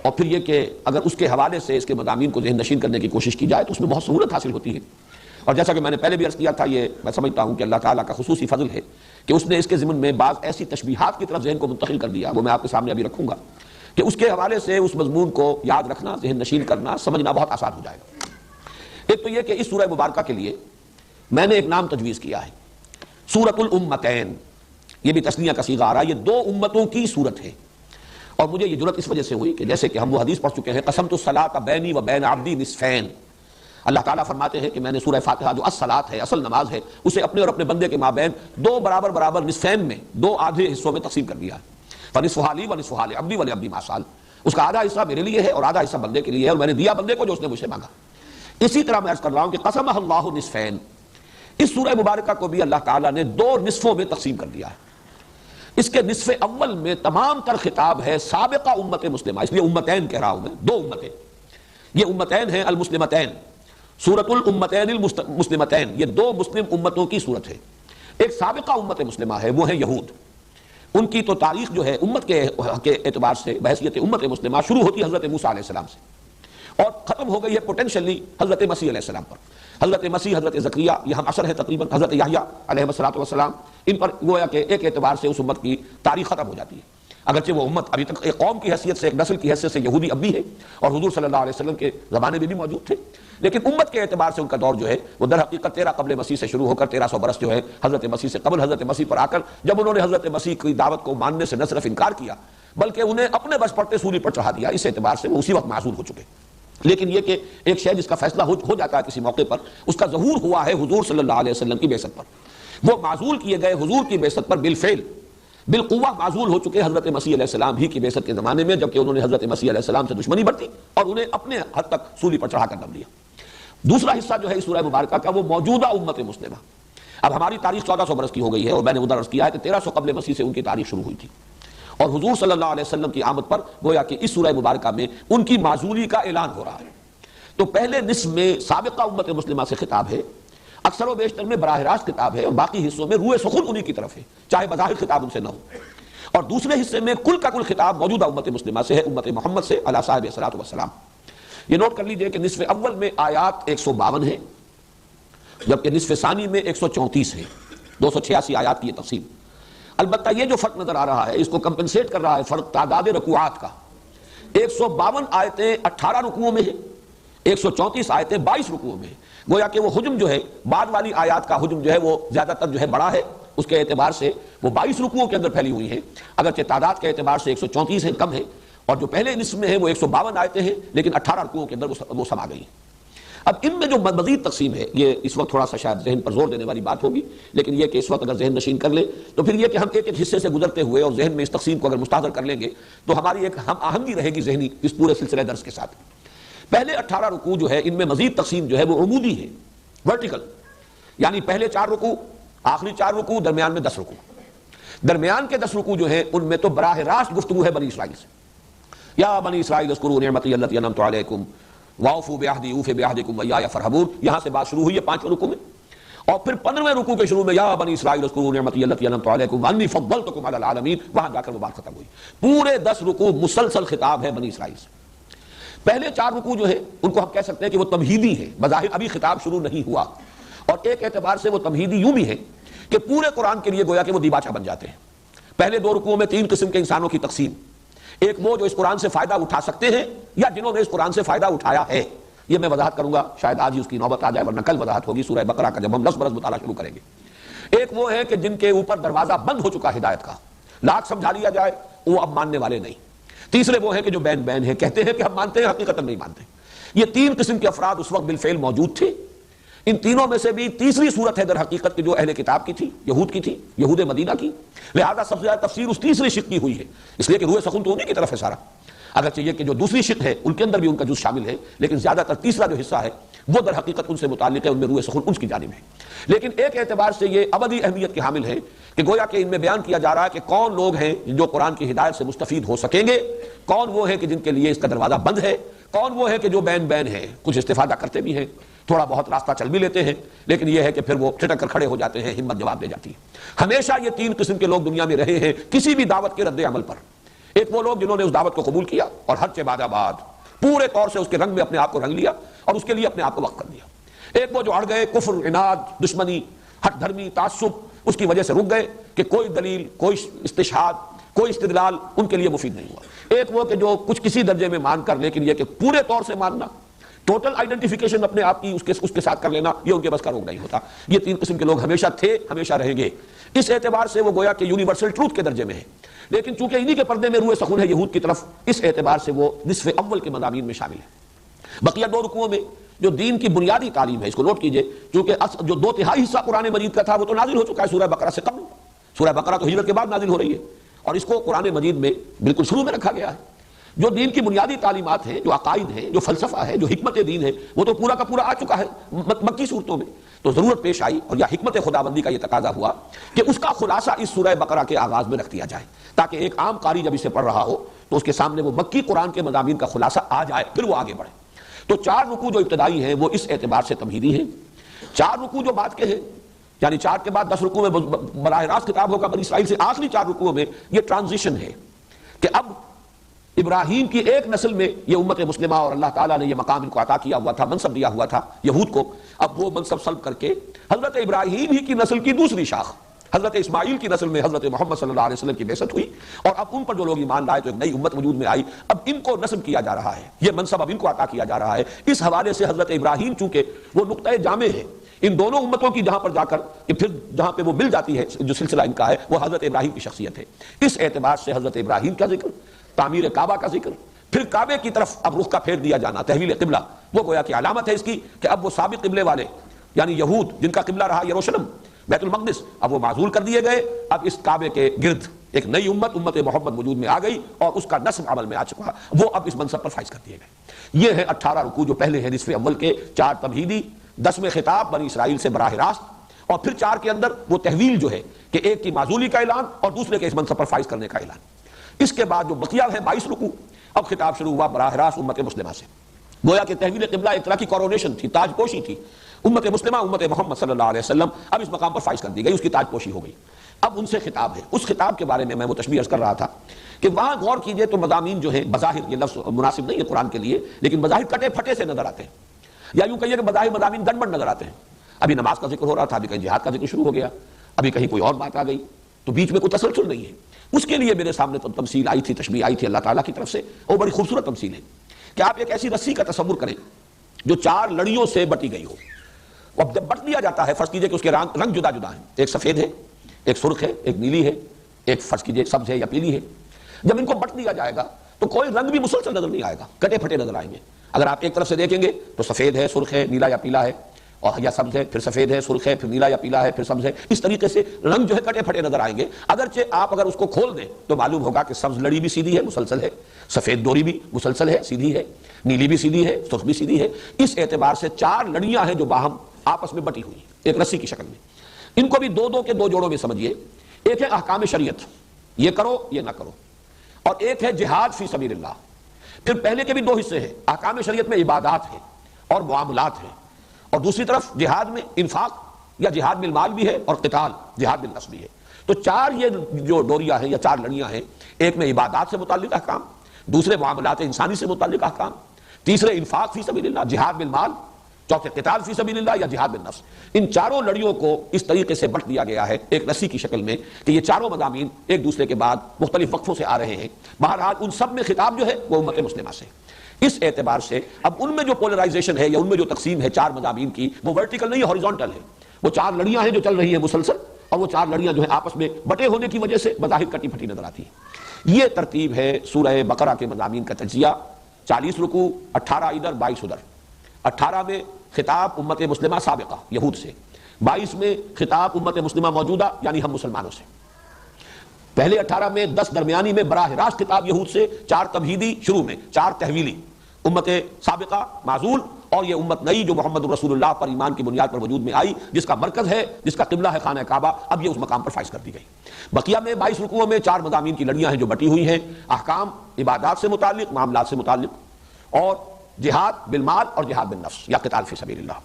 اور پھر یہ کہ اگر اس کے حوالے سے اس کے مضامین کو ذہن نشین کرنے کی کوشش کی جائے تو اس میں بہت سہولت حاصل ہوتی ہے۔ اور جیسا کہ میں نے پہلے بھی عرض کیا تھا، یہ میں سمجھتا ہوں کہ اللہ تعالیٰ کا خصوصی فضل ہے کہ اس نے اس کے ضمن میں بعض ایسی تشبیہات کی طرف ذہن کو منتقل کر دیا، وہ میں آپ کے سامنے ابھی رکھوں گا، کہ اس کے حوالے سے اس مضمون کو یاد رکھنا، ذہن نشین کرنا، سمجھنا بہت آسان ہو جائے گا۔ ایک تو یہ کہ اس سورہ مبارکہ کے لیے میں نے ایک نام تجویز کیا ہے، سورۃ الامتین۔ یہ بھی تسنیہ کا صیغہ آ رہا ہے، یہ 2 امتوں کی صورت ہے، اور مجھے یہ جرأت اس وجہ سے ہوئی کہ جیسے کہ ہم وہ حدیث پڑھ چکے ہیں، قسمت الصلاۃ بینی و بین عبدی نصفین۔ اللہ تعالیٰ فرماتے ہیں کہ میں نے سورہ فاتحہ جو الصلاۃ ہے، اصل نماز ہے، اسے اپنے اور اپنے بندے کے مابین 2 برابر نصفین میں، 2 آدھے حصوں میں تقسیم کر دیا ہے، فنصفھا لی ونصفھا لعبدی ولعبدی ما سأل۔ اس کا آدھا حصہ میرے لیے ہے اور آدھا حصہ بندے کے لیے ہے، اور میں نے دیا بندے کو جو اس نے مجھ سے مانگا۔ اسی طرح میں عرض کر رہا ہوں کہ قسمہ اللہ نصفین، اس سورہ مبارکہ کو بھی اللہ تعالیٰ نے 2 نصفوں میں تقسیم کر دیا ہے۔ اس کے نصف اول میں تمام تر خطاب ہے سابقہ امت مسلمہ، اس لیے امتین کہہ رہا ہوں میں، 2 امتیں، یہ امتین ہیں المسلمتین، سورۃ الامتین المسلمتین، یہ 2 مسلم امتوں کی صورت ہے۔ ایک سابقہ امت مسلمہ ہے، وہ ہے یہود، ان کی تو تاریخ جو ہے امت کے اعتبار سے بحیثیت امت مسلمہ شروع ہوتی ہے حضرت موسیٰ علیہ السلام سے، اور ختم ہو گئی ہے پوٹینشلی حضرت مسیح علیہ السلام پر۔ حضرت مسیح، حضرت زکریا، یہ ہم عصر ہے تقریباً، حضرت یحییٰ علیہ السلام، ان پر گویا کہ ایک اعتبار سے اس امت کی تاریخ ختم ہو جاتی ہے، اگرچہ وہ امت ابھی تک ایک قوم کی حیثیت سے، ایک نسل کی حیثیت سے یہودی اب بھی ہے، اور حضور صلی اللہ علیہ وسلم کے زمانے میں بھی موجود تھے، لیکن امت کے اعتبار سے ان کا دور جو ہے وہ در حقیقت 13 قبل مسیح سے شروع ہو کر 1300 برس جو ہے حضرت مسیح سے قبل، حضرت مسیح پر آ کر جب انہوں نے حضرت مسیح کی دعوت کو ماننے سے نہ صرف انکار کیا بلکہ انہیں اپنے بس پڑتے سولی پر چڑھا دیا، اس اعتبار سے وہ اسی وقت معزول ہو چکے۔ لیکن یہ کہ ایک شے جس کا فیصلہ ہو جاتا ہے کسی موقع پر، اس کا ظہور ہوا ہے حضور صلی اللہ علیہ وسلم کی بعثت پر، وہ معزول کیے گئے حضور کی بعثت پر بالفعل بالقوہ معزول ہو چکے حضرت مسیح علیہ السلام ہی کی بعثت کے زمانے میں، جبکہ انہوں نے حضرت مسیح علیہ السلام سے دشمنی برتی اور انہیں اپنے حد تک سولی پر چڑھا کر دم لیا۔ دوسرا حصہ جو ہے اس سورہ مبارکہ کا وہ موجودہ امت مسلمہ۔ اب ہماری تاریخ 1400 برس کی ہو گئی ہے، اور میں نے ادھر عرض کیا ہے کہ 1300 قبل مسیح سے ان کی تاریخ شروع ہوئی تھی، اور حضور صلی اللہ علیہ وسلم کی آمد پر گویا کہ اس سورہ مبارکہ میں ان کی معزولی کا اعلان ہو رہا ہے۔ تو پہلے نصف میں سابقہ امت مسلمہ سے خطاب ہے، اکثر و بیشتر میں براہ راست خطاب ہے، اور باقی حصوں میں روح سخن انہی کی طرف ہے، چاہے بظاہر خطاب ان سے نہ ہو، اور دوسرے حصے میں کل کا کل خطاب موجودہ امت مسلمہ سے ہے، امت محمد سے علی صاحب الصلاۃ والسلام۔ یہ نوٹ کر لیجئے کہ نصف اول میں آیات 152 ہیں، جبکہ نصف ثانی میں 134 ہے، 286 آیات کی یہ تقسیم۔ البتہ یہ جو فرق نظر آ رہا ہے اس کو کمپنسیٹ کر رہا ہے فرق تعداد رکوعات کا۔ 152 آیتیں 18 رکوعوں میں ہیں، 134 آیتیں 22 رکوعوں میں ہیں۔ گویا کہ وہ حجم جو ہے بعد والی آیات کا حجم جو ہے وہ زیادہ تر جو ہے بڑا ہے، اس کے اعتبار سے وہ 22 رکوعوں کے اندر پھیلی ہوئی ہیں، اگرچہ تعداد کے اعتبار سے 134 ہے، کم ہے، اور جو پہلے نصف میں ہے وہ 152 آیتیں ہیں، لیکن 18 رکوعوں کے اندر وہ سما گئی ہیں۔ اب ان میں جو مزید تقسیم ہے یہ اس وقت تھوڑا سا شاید ذہن پر زور دینے والی بات ہوگی، لیکن یہ کہ اس وقت اگر ذہن نشین کر لیں تو پھر یہ کہ ہم ایک ایک حصے سے گزرتے ہوئے اور ذہن میں اس تقسیم کو اگر مستحضر کر لیں گے تو ہماری ایک ہم آہنگی رہے گی ذہنی اس پورے سلسلہ درس کے ساتھ۔ پہلے 18 رکوع جو ہے ان میں مزید تقسیم جو ہے وہ عمودی ہے، ورٹیکل، یعنی پہلے 4 رکوع، آخری 4 رکوع، درمیان میں 10 رکوع۔ درمیان کے 10 رکوع جو ہیں ان میں تو براہ راست گفتگو ہے بنی اسرائیل سے، یا بنی اسرائیل اذکروا نعمتی التی انعمت علیکم واوفوا بعہدی اوف بعہدکم وایایا فرہبون، یہاں سے بات شروع ہوئی ہے 5 رکوع میں، اور پھر 15ویں رکوع کے شروع میں یا بنی اسرائیل اذکروا نعمتی التی انعمت علیکم وانی فضلتکم علی العالمین، وہاں جا کر وہ بات ختم ہوئی۔ پورے 10 رکوع مسلسل خطاب ہے بنی اسرائیل سے۔ پہلے 4 رکوع جو ہے ان کو ہم کہہ سکتے ہیں کہ وہ تمہیدی ہیں، بظاہر ابھی خطاب شروع نہیں ہوا، اور ایک اعتبار سے وہ تمہیدی یوں بھی ہے کہ پورے قرآن کے لیے گویا کہ وہ دیباچہ بن جاتے ہیں۔ پہلے 2 رکوعوں میں 3 قسم کے انسانوں کی تقسیم، ایک وہ جو اس قرآن سے فائدہ اٹھا سکتے ہیں یا جنہوں نے اس قرآن سے فائدہ اٹھایا ہے، یہ میں وضاحت کروں گا، شاید آج ہی اس کی نوبت آ جائے ورنہ کل وضاحت ہوگی سورہ بقرہ کا جب ہم 10 برس مطالعہ شروع کریں گے۔ ایک وہ ہے کہ جن کے اوپر دروازہ بند ہو چکا ہدایت کا، لاکھ سمجھا لیا جائے وہ اب ماننے والے نہیں۔ تیسرے وہ ہیں کہ جو بین بین ہیں، کہتے ہیں کہ ہم مانتے ہیں حقیقت نہیں مانتے۔ یہ 3 قسم کے افراد اس وقت بالفعل موجود تھے۔ ان تینوں میں سے بھی تیسری صورت ہے در حقیقت جو اہل کتاب کی تھی، یہود کی تھی، یہود مدینہ کی، لہذا سب سے زیادہ تفسیر اس تیسری شق کی ہوئی ہے، اس لیے کہ روح سخن تو انہی کی طرف ہے سارا، اگرچہ یہ کہ جو دوسری شق ہے ان کے اندر بھی ان کا جز شامل ہے، لیکن زیادہ تر تیسرا جو حصہ ہے وہ در حقیقت ان سے متعلق ہے، ان میں روح سخن ان کی جانب ہے۔ لیکن ایک اعتبار سے یہ ابدی اہمیت کے حامل ہے کہ گویا کہ ان میں بیان کیا جا رہا ہے کہ کون لوگ ہیں جو قرآن کی ہدایت سے مستفید ہو سکیں گے، کون وہ ہیں کہ جن کے لیے اس کا دروازہ بند ہے، کون وہ ہے کہ جو بین بین ہیں، کچھ استفادہ کرتے بھی ہیں، تھوڑا بہت راستہ چل بھی لیتے ہیں، لیکن یہ ہے کہ پھر وہ ٹھٹک کر کھڑے ہو جاتے ہیں، ہمت جواب دے جاتی ہے۔ ہمیشہ یہ 3 قسم کے لوگ دنیا میں رہے ہیں کسی بھی دعوت کے رد عمل پر۔ ایک وہ لوگ جنہوں نے اس دعوت کو قبول کیا اور ہر بعد بعد پورے طور سے اس کے رنگ میں اپنے آپ کو رنگ لیا اور اس کے لیے اپنے آپ کو وقف کر دیا۔ ایک وہ جو اڑ گئے، کفر، عناد، دشمنی، ہٹ دھرمی، تعصب، اس کی وجہ سے رک گئے کہ کوئی دلیل، کوئی استشہاد، کوئی استدلال ان کے لیے مفید نہیں ہوا۔ ایک وہ کہ جو کچھ کسی درجے میں مان کر، لیکن یہ کہ پورے طور سے ماننا، ٹوٹل آئیڈینٹیفیکیشن اپنے آپ کی اس کے ساتھ کر لینا، یہ ان کے بس کا روگ نہیں ہوتا۔ یہ 3 قسم کے لوگ ہمیشہ تھے، ہمیشہ رہیں گے۔ اس اعتبار سے وہ گویا کہ یونیورسل ٹروتھ کے درجے میں ہے، لیکن چونکہ انہی کے پردے میں روح سخن ہے یہود کی طرف، اس اعتبار سے وہ نصف اول کے مضامین میں شامل ہے۔ بقیہ 2 رکوعوں میں جو دین کی بنیادی تعلیم ہے، اس کو نوٹ کیجئے، چونکہ جو 2/3 حصہ قرآن مجید کا تھا وہ تو نازل ہو چکا ہے سورہ بقرہ سے قبل، سورہ بقرہ تو ہجرت کے بعد نازل ہو رہی ہے، اور اس کو قرآن مجید میں بالکل شروع میں رکھا گیا ہے۔ جو دین کی بنیادی تعلیمات ہیں، جو عقائد ہیں، جو فلسفہ ہے، جو حکمت دین ہے، وہ تو پورا کا پورا آ چکا ہے مکی صورتوں میں۔ تو ضرورت پیش آئی اور یا حکمت خداوندی کا یہ تقاضا ہوا کہ اس کا خلاصہ اس سورہ بقرہ کے آغاز میں رکھ دیا جائے، تاکہ ایک عام قاری جب اسے پڑھ رہا ہو تو اس کے سامنے وہ مکی قرآن کے مضامین کا خلاصہ آ جائے، پھر وہ آگے بڑھے۔ تو 4 رکوع جو ابتدائی ہیں وہ اس اعتبار سے تمہیدی ہیں۔ 4 رکوع جو بعد کے ہیں، یعنی 4 کے بعد 10 رکوع میں براہ راست خطاب ہوگا بنی اسرائیل سے، آخری 4 رکوعوں میں یہ ٹرانزیشن ہے کہ اب ابراہیم کی ایک نسل میں یہ امت مسلمہ اور اللہ تعالیٰ نے یہ مقام ان کو عطا کیا ہوا تھا، منصب دیا ہوا تھا یہود کو، اب وہ منصب سلب کر کے حضرت ابراہیم ہی کی نسل کی دوسری شاخ حضرت اسماعیل کی نسل میں حضرت محمد صلی اللہ علیہ وسلم کی بعثت ہوئی، اور اب ان پر جو لوگ ایمان لائے تو ایک نئی امت وجود میں آئی، اب ان کو نصب کیا جا رہا ہے، یہ منصب اب ان کو عطا کیا جا رہا ہے۔ اس حوالے سے حضرت ابراہیم چونکہ وہ نقطۂ جامع ہے ان دونوں امتوں کی، جہاں پر جا کر کہ پھر جہاں پہ وہ مل جاتی ہے جو سلسلہ ان کا ہے، وہ حضرت ابراہیم کی شخصیت ہے۔ اس اعتبار سے حضرت ابراہیم کا ذکر، تعمیر کعبہ کا ذکر، پھر کعبے کی طرف اب رخ کا پھیر دیا جانا، تحویل قبلہ، وہ گویا کہ علامت ہے اس کی کہ اب وہ سابق قبلے والے یعنی یہود جن کا قبلہ رہا یروشلم، بیت المقدس، اب وہ معزول کر دیے گئے، اب اس کعبے کے گرد ایک نئی امت محمد وجود میں آ گئی اور اس کا نصب عمل میں آ چکا، وہ اب اس منصب پر فائز کر دیے گئے۔ یہ ہے 18 رکوع جو پہلے ہیں نصف اول کے، 4 تمہیدی، 10ویں خطاب بنی اسرائیل سے براہ راست، اور پھر 4 کے اندر وہ تحویل جو ہے کہ ایک کی معزولی کا اعلان اور دوسرے کے اس منصب پر فائز کرنے کا اعلان۔ اس کے بعد جو بقیہ ہے 22 رکوع، اب خطاب شروع ہوا براہ راست امت مسلمہ سے، گویا کہ تحویل قبلہ ایک طرح کی کورونیشن تھی، تاج پوشی تھی، امت مسلمہ امت محمد صلی اللہ علیہ وسلم اب اس مقام پر فائز کر دی گئی، اس کی تاج پوشی ہو گئی۔ اب ان سے خطاب ہے، اس خطاب کے بارے میں وہ تشبیہ عرض کر رہا تھا کہ وہاں غور کیجئے تو مضامین جو ہیں بظاہر، یہ لفظ مناسب نہیں ہے قرآن کے لیے، لیکن بظاہر کٹے پھٹے سے نظر آتے ہیں، یا یوں کہیے کہ بظاہر مضامین گڑبڑ نظر آتے ہیں۔ ابھی نماز کا ذکر ہو رہا تھا، ابھی کہیں جہاد کا ذکر شروع ہو گیا، ابھی کہیں کوئی اور بات آ گئی، تو بیچ میں کوئی تسلسل نہیں ہے۔ اس کے لیے میرے سامنے تو تمثیل آئی تھی، تشبیہ آئی تھی اللہ تعالیٰ کی طرف سے، اور بڑی خوبصورت تمثیل ہے کہ آپ ایک ایسی رسی کا تصور کریں جو 4 لڑیوں سے بٹی گئی ہو۔ اب جب بٹ دیا جاتا ہے، فرض کیجئے کہ اس کے رنگ جدا جدا ہیں، ایک سفید ہے، ایک سرخ ہے، ایک نیلی ہے، ایک فرض کیجئے سبز ہے یا پیلی ہے۔ جب ان کو بٹ دیا جائے گا تو کوئی رنگ بھی مسلسل نظر نہیں آئے گا، کٹے پھٹے نظر آئیں گے۔ اگر آپ ایک طرف سے دیکھیں گے تو سفید ہے، سرخ ہے، نیلا یا پیلا ہے، اور یا سبز ہے، پھر سفید ہے، سرخ ہے، پھر نیلا یا پیلا ہے، پھر سبز ہے، اس طریقے سے رنگ جو ہے کٹے پھٹے نظر آئیں گے۔ اگرچہ آپ اگر اس کو کھول دیں تو معلوم ہوگا کہ سبز لڑی بھی سیدھی ہے، مسلسل ہے، سفید ڈوری بھی مسلسل ہے، سیدھی ہے، نیلی بھی سیدھی ہے، سرخ بھی سیدھی ہے۔ اس اعتبار سے 4 لڑیاں ہیں جو باہم آپس میں بٹی ہوئی ہیں ایک رسی کی شکل میں۔ ان کو بھی 2 کے 2 جوڑوں میں سمجھیے، ایک ہے احکام شریعت، یہ کرو یہ نہ کرو، اور ایک ہے جہاد فی سبیل اللہ۔ پھر پہلے کے بھی 2 حصے ہیں، احکام شریعت میں عبادات ہیں اور معاملات ہیں، اور دوسری طرف جہاد میں انفاق یا جہاد بالمال بھی ہے، اور قتال جہاد بالنفس بھی ہے۔ تو 4 یہ جو ڈوریاں ہیں یا 4 لڑیاں ہیں، ایک میں عبادات سے متعلق احکام، دوسرے معاملات انسانی سے متعلق احکام، تیسرے انفاق فی سبیل اللہ جہاد بالمال، چوتھے قتال فی سبیل اللہ یا جہاد بالنفس۔ ان 4 لڑیوں کو اس طریقے سے بٹ دیا گیا ہے ایک رسی کی شکل میں کہ یہ 4 مضامین ایک دوسرے کے بعد مختلف وقفوں سے آ رہے ہیں۔ بہرحال ان سب میں خطاب جو ہے وہ امت مسلمہ سے۔ اس اعتبار سے اب ان میں جو پولرائزیشن ہے یا ان میں جو تقسیم ہے 4 مضامین کی، وہ ورٹیکل نہیں ہے، ہاریزونٹل ہے۔ وہ 4 لڑیاں ہیں جو چل رہی ہیں مسلسل، اور وہ 4 لڑیاں جو ہیں آپس میں بٹے ہونے کی وجہ سے بظاہر کٹی پھٹی نظر آتی ہیں۔ یہ ترتیب ہے سورہ بقرہ کے مضامین کا تجزیہ۔ 40 رکوع، 18 ادھر 22 ادھر۔ 18 میں خطاب امت مسلمہ سابقہ یہود سے، 22 میں خطاب امت مسلمہ موجودہ یعنی ہم مسلمانوں سے۔ پہلے 18 میں 10 درمیانی میں براہ راست خطاب یہود سے، 4 تمہیدی شروع میں، 4 تحویلی، امت سابقہ معزول، اور یہ امت نئی جو محمد رسول اللہ پر ایمان کی بنیاد پر وجود میں آئی، جس کا مرکز ہے، جس کا قبلہ ہے خانہ کعبہ، اب یہ اس مقام پر فائز کر دی گئی۔ بقیہ میں 22 رکوعوں میں 4 مضامین کی لڑیاں ہیں جو بٹی ہوئی ہیں، احکام عبادات سے متعلق، معاملات سے متعلق، اور جہاد بالمال اور جہاد بالنفس یا قتال فی سبیل اللہ۔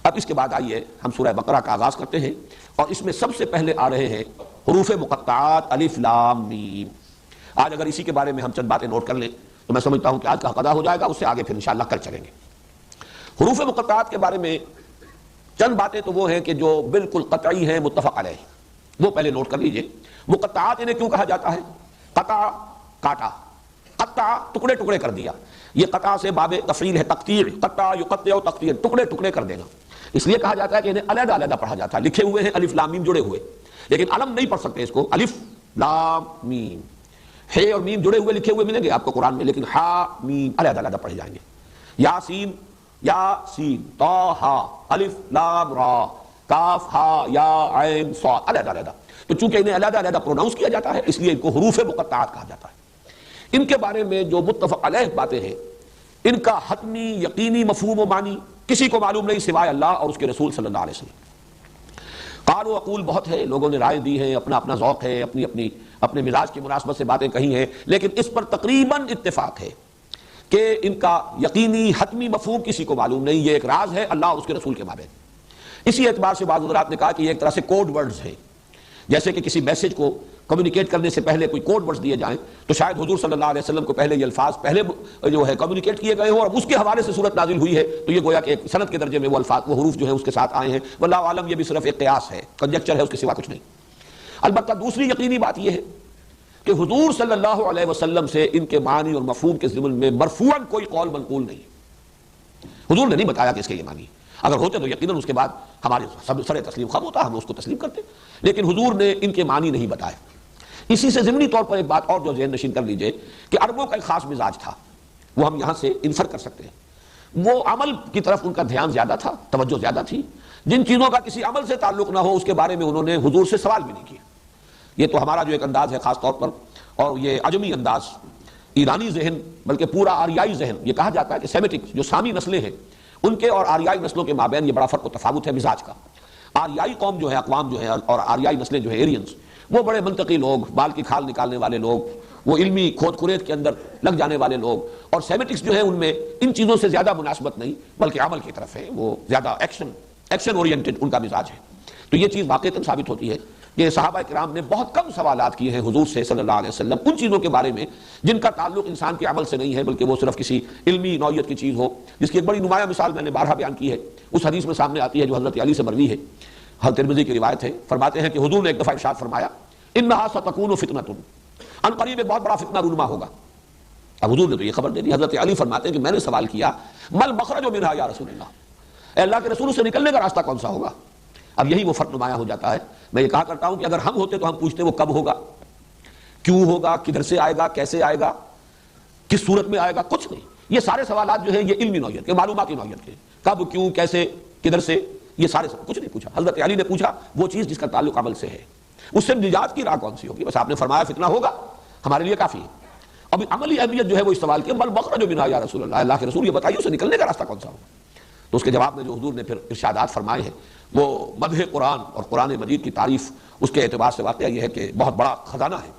اب اس کے بعد آئیے ہم سورہ بقرہ کا آغاز کرتے ہیں، اور اس میں سب سے پہلے آ رہے ہیں حروف مقطعات الف لام میم۔ آج اگر اسی کے بارے میں ہم چند باتیں نوٹ کر لیں تو میں سمجھتا ہوں کہ آج کا حق ادا ہو جائے گا، اس سے آگے پھر انشاءاللہ کل چلیں گے۔ حروف مقطعات کے بارے میں چند باتیں تو وہ ہیں کہ جو بالکل قطعی ہیں، متفق علیہ، وہ پہلے نوٹ کر لیجئے۔ مقطعات انہیں کیوں کہا جاتا ہے؟ قطع کاٹا، قطع ٹکڑے ٹکڑے کر دیا۔ یہ قطع سے باب تفعیل ہے، تقطیع، قطع یقطع تقطیع، ٹکڑے ٹکڑے کر دینا۔ اس لیے کہا جاتا ہے کہ انہیں علیحدہ علیحدہ پڑھا جاتا ہے، لکھے ہوئے ہیں الف لام میم جڑے ہوئے، لیکن علم نہیں پڑھ سکتے اس کو۔ الف لام میم، ہے اور میم جڑے ہوئے لکھے ہوئے ملیں گے آپ کو قرآن میں، لیکن ہا میم علیحدہ علیحدہ پڑھے جائیں گے۔ یاسین، یا سین، طٰہٰ، الف لام را، کاف ہا یا عین صاد، علیحدہ علیحدہ۔ تو چونکہ انہیں علیحدہ علیحدہ پروناؤنس کیا جاتا ہے، اس لیے ان کو حروف مقطعات کہا جاتا ہے۔ ان کے بارے میں جو متفق علیہ باتیں ہیں، ان کا حتمی یقینی مفہوم و معنی کسی کو معلوم نہیں سوائے اللہ اور اس کے رسول صلی اللہ علیہ وسلم۔ قال و اقول بہت ہے، لوگوں نے رائے دی ہے، اپنا اپنا ذوق ہے، اپنے مزاج کی مناسبت سے باتیں کہی ہیں، لیکن اس پر تقریباً اتفاق ہے کہ ان کا یقینی حتمی مفہوم کسی کو معلوم نہیں، یہ ایک راز ہے اللہ اور اس کے رسول کے مابین۔ اسی اعتبار سے بعض حضرات نے کہا کہ یہ ایک طرح سے کوڈ ورڈز ہیں، جیسے کہ کسی میسج کو کمیونیکیٹ کرنے سے پہلے کوئی کوڈ ورڈز دیے جائیں، تو شاید حضور صلی اللہ علیہ وسلم کو پہلے یہ الفاظ پہلے جو ہے کمیونیکیٹ کیے گئے ہوں، اور اس کے حوالے سے صورت نازل ہوئی ہے، تو یہ گویا کہ ایک سند کے درجے میں وہ الفاظ، وہ حروف جو ہیں اس کے ساتھ آئے ہیں۔ واللہ عالم، یہ بھی صرف ایک قیاس ہے، کنجکچر ہے، اس کے سوا کچھ نہیں۔ البتہ دوسری یقینی بات یہ ہے کہ حضور صلی اللہ علیہ وسلم سے ان کے معنی اور مفہوم کے ضمن میں مرفوعاً کوئی قول منقول نہیں۔ حضور نے نہیں بتایا کہ اس کے یہ معنی، اگر ہوتے تو یقیناً اس کے بعد ہمارے سر تسلیم خم ہوتا، ہم اس کو تسلیم کرتے، لیکن حضور نے ان کے معنی نہیں بتائے۔ اسی سے ضمنی طور پر ایک بات اور جو ذہن نشین کر لیجئے کہ عربوں کا ایک خاص مزاج تھا، وہ ہم یہاں سے انفر کر سکتے ہیں۔ وہ عمل کی طرف ان کا دھیان زیادہ تھا، توجہ زیادہ تھی۔ جن چیزوں کا کسی عمل سے تعلق نہ ہو اس کے بارے میں انہوں نے حضور سے سوال بھی نہیں کیا۔ یہ تو ہمارا جو ایک انداز ہے خاص طور پر، اور یہ عجمی انداز، ایرانی ذہن، بلکہ پورا آریائی ذہن، یہ کہا جاتا ہے کہ سیمیٹک جو سامی نسلیں ہیں ان کے اور آریائی نسلوں کے مابین یہ بڑا فرق و تفاوت ہے مزاج کا۔ آریائی قوم جو ہے، اقوام جو ہے، اور آریائی نسلیں جو ہیں، ایرینز، وہ بڑے منطقی لوگ، بال کی کھال نکالنے والے لوگ، وہ علمی کھود کریت کے اندر لگ جانے والے لوگ، اور سیمیٹکس جو ہیں ان میں ان چیزوں سے زیادہ مناسبت نہیں بلکہ عمل کی طرف ہے، وہ زیادہ ایکشن اورینٹڈ ان کا مزاج ہے۔ تو یہ چیز واقعتاً ثابت ہوتی ہے کہ صحابہ کرام نے بہت کم سوالات کیے ہیں حضور سے صلی اللہ علیہ وسلم ان چیزوں کے بارے میں جن کا تعلق انسان کے عمل سے نہیں ہے، بلکہ وہ صرف کسی علمی نوعیت کی چیز ہو، جس کی ایک بڑی نمایاں مثال میں نے بارہا بیان کی ہے، اس حدیث میں سامنے آتی ہے جو حضرت علی سے مروی ہے، حضرت ترمذی کی روایت ہے، فرماتے ہیں کہ حضور نے ایک دفعہ ارشاد فرمایا انہا ستکون فتنۃ، ان قریب ایک بہت بڑا فتنہ رونما ہوگا۔ اب حضور نے تو یہ خبر دے دی۔ حضرت علی فرماتے ہیں کہ میں نے سوال کیا مل مخرج منہا یا رسول اللہ، اے اللہ کے رسول سے نکلنے کا راستہ کون سا ہوگا؟ اب یہی وہ فرق نمایاں ہو جاتا ہے۔ میں یہ کہا کرتا ہوں کہ اگر ہم ہوتے تو ہم پوچھتے وہ کب ہوگا، کیوں ہوگا، کدھر سے آئے گا، کیسے آئے گا، کس صورت میں آئے گا، کچھ نہیں۔ یہ سارے سوالات جو ہیں یہ علمی نوعیت کے، معلوماتی نوعیت کے، کب، کیوں، کیسے، کدھر سے، یہ سارے کچھ نہیں پوچھا۔ حضرت علی نے پوچھا وہ چیز جس کا تعلق عمل سے ہے، اس سے نجات کی راہ کون سی ہوگی؟ بس آپ نے فرمایا فتنہ ہوگا، ہمارے لیے کافی ہے۔ اب عملی اہمیت جو ہے وہ اس سوال کی مل مخرج منہا یا رسول اللہ، اللہ کے رسول یہ بتائیے اسے نکلنے کا راستہ کون سا ہوگا؟ تو اس کے جواب میں جو حضور نے پھر ارشادات فرمائے ہیں وہ مدح قرآن اور قرآن مجید کی تعریف اس کے اعتبار سے واقعہ یہ ہے کہ بہت بڑا خزانہ ہے،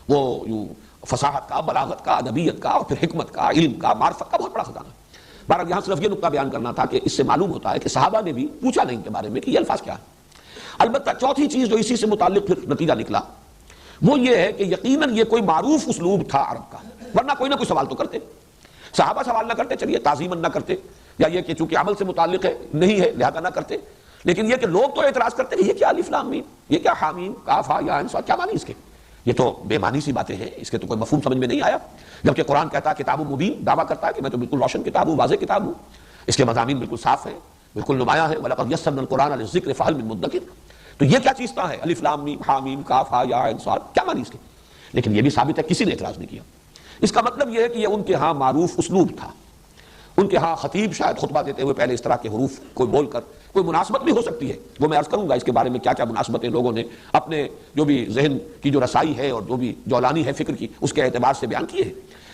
وہ یوں فصاحت کا، بلاغت کا، ادبیت کا، اور پھر حکمت کا، علم کا، معرفت کا بہت بڑا خزانہ ہے۔ بہرحال یہاں صرف یہ نقطہ بیان کرنا تھا کہ اس سے معلوم ہوتا ہے کہ صحابہ نے بھی پوچھا نہیں ان کے بارے میں کہ یہ الفاظ کیا ہے۔ البتہ چوتھی چیز جو اسی سے متعلق پھر نتیجہ نکلا وہ یہ ہے کہ یقیناً یہ کوئی معروف اسلوب تھا عرب کا، ورنہ کوئی نہ کوئی سوال تو کرتے، صحابہ سوال نہ کرتے، چلیے تعظیماً نہ کرتے، یا یہ کہ چونکہ عمل سے متعلق ہے نہیں ہے لہذا نہ کرتے، لیکن یہ کہ لوگ تو اعتراض کرتے کہ یہ کیا الف لام میم، یہ کیا حامیم کاف ہا یا عین صاد، کیا معنی اس کے؟ یہ تو بے معنی سی باتیں ہیں، اس کے تو کوئی مفہوم سمجھ میں نہیں آیا۔ جبکہ قرآن کہتا ہے کتاب مبین، دعویٰ کرتا ہے کہ میں تو بالکل روشن کتاب ہوں، واضح کتاب ہوں، اس کے مضامین بالکل صاف ہیں، بالکل نمایاں ہیں، وَلَقَدْ يَسَّرْنَا الْقُرْآنَ لِلذِّكْرِ فَهَلْ مِن مُدَّكِرٍ۔ تو یہ کیا چیز ہے الف لام میم حامیم کاف ہا یا عین صاد، کیا معنی اس کے؟ لیکن یہ بھی ثابت ہے کسی نے اعتراض نہیں کیا۔ اس کا مطلب یہ ہے کہ یہ ان کے ہاں معروف اسلوب تھا۔ ان کے ہاں خطیب شاید خطبہ دیتے ہوئے پہلے اس طرح کے حروف کوئی بول کر، کوئی مناسبت بھی ہو سکتی ہے، وہ میں عرض کروں گا اس کے بارے میں کیا کیا مناسبتیں لوگوں نے اپنے جو بھی ذہن کی جو رسائی ہے اور جو بھی جولانی ہے فکر کی اس کے اعتبار سے بیان کیے ہیں۔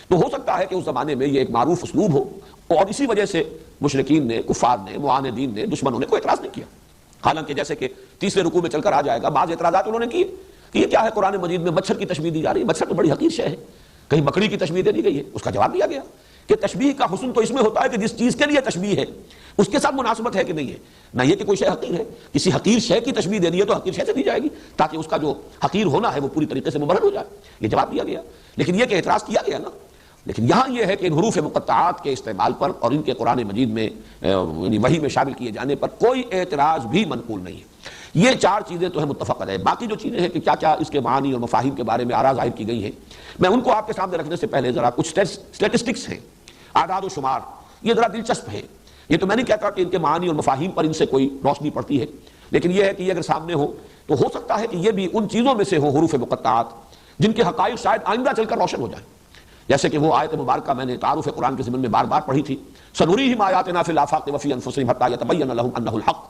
تو ہو سکتا ہے کہ اس زمانے میں یہ ایک معروف اسلوب ہو، اور اسی وجہ سے مشرکین نے، کفار نے، معاندین نے، دشمنوں نے کوئی اعتراض نہیں کیا۔ حالانکہ جیسے کہ تیسرے رکوع میں چل کر آ جائے گا، بعض اعتراضات انہوں نے کیے کہ یہ کیا ہے قرآن مجید میں مچھر کی تشبیہ دی جا رہی ہے، مچھر تو بڑی حقیر شے ہے، کہیں مکڑی کی تشبیہ دے دی گئی ہے۔ اس کا جواب دیا گیا کہ تشبیہ کا حسن تو اس میں ہوتا ہے کہ جس چیز کے لیے تشبیہ ہے اس کے ساتھ مناسبت ہے کہ نہیں ہے، نہ یہ کہ کوئی شے حقیر ہے، کسی حقیر شے کی تشبیہ دے دی ہے تو حقیر شے سے دی جائے گی تاکہ اس کا جو حقیر ہونا ہے وہ پوری طریقے سے مبرہن ہو جائے، یہ جواب دیا گیا۔ لیکن یہ کہ اعتراض کیا گیا نا، لیکن یہاں یہ ہے کہ ان حروف مقطعات کے استعمال پر اور ان کے قرآن مجید میں یعنی وحی میں شامل کیے جانے پر کوئی اعتراض بھی منقول نہیں ہے۔ یہ چار چیزیں تو ہیں متفق علیہ۔ باقی جو چیزیں ہیں کہ کیا کیا اس کے معانی اور مفاہیم کے بارے میں آراء ظاہر کی گئی ہیں، میں ان کو آپ کے سامنے رکھنے سے پہلے ذرا کچھ اسٹیٹسٹکس ہیں، اعداد و شمار، یہ ذرا دلچسپ ہے۔ یہ تو میں نہیں کہتا کہ ان کے معانی اور مفاہیم پر ان سے کوئی روشنی پڑتی ہے، لیکن یہ ہے کہ یہ اگر سامنے ہو تو ہو سکتا ہے کہ یہ بھی ان چیزوں میں سے ہو حروف مقطعات جن کے حقائق شاید آئندہ چل کر روشن ہو جائیں، جیسے کہ وہ آیت مبارکہ میں نے تعارف قرآن کے ضمن میں بار بار پڑھی تھی، سنریہم آیاتنا فی الآفاق وفی انفسہم حتی یتبین لہم انہ الحق،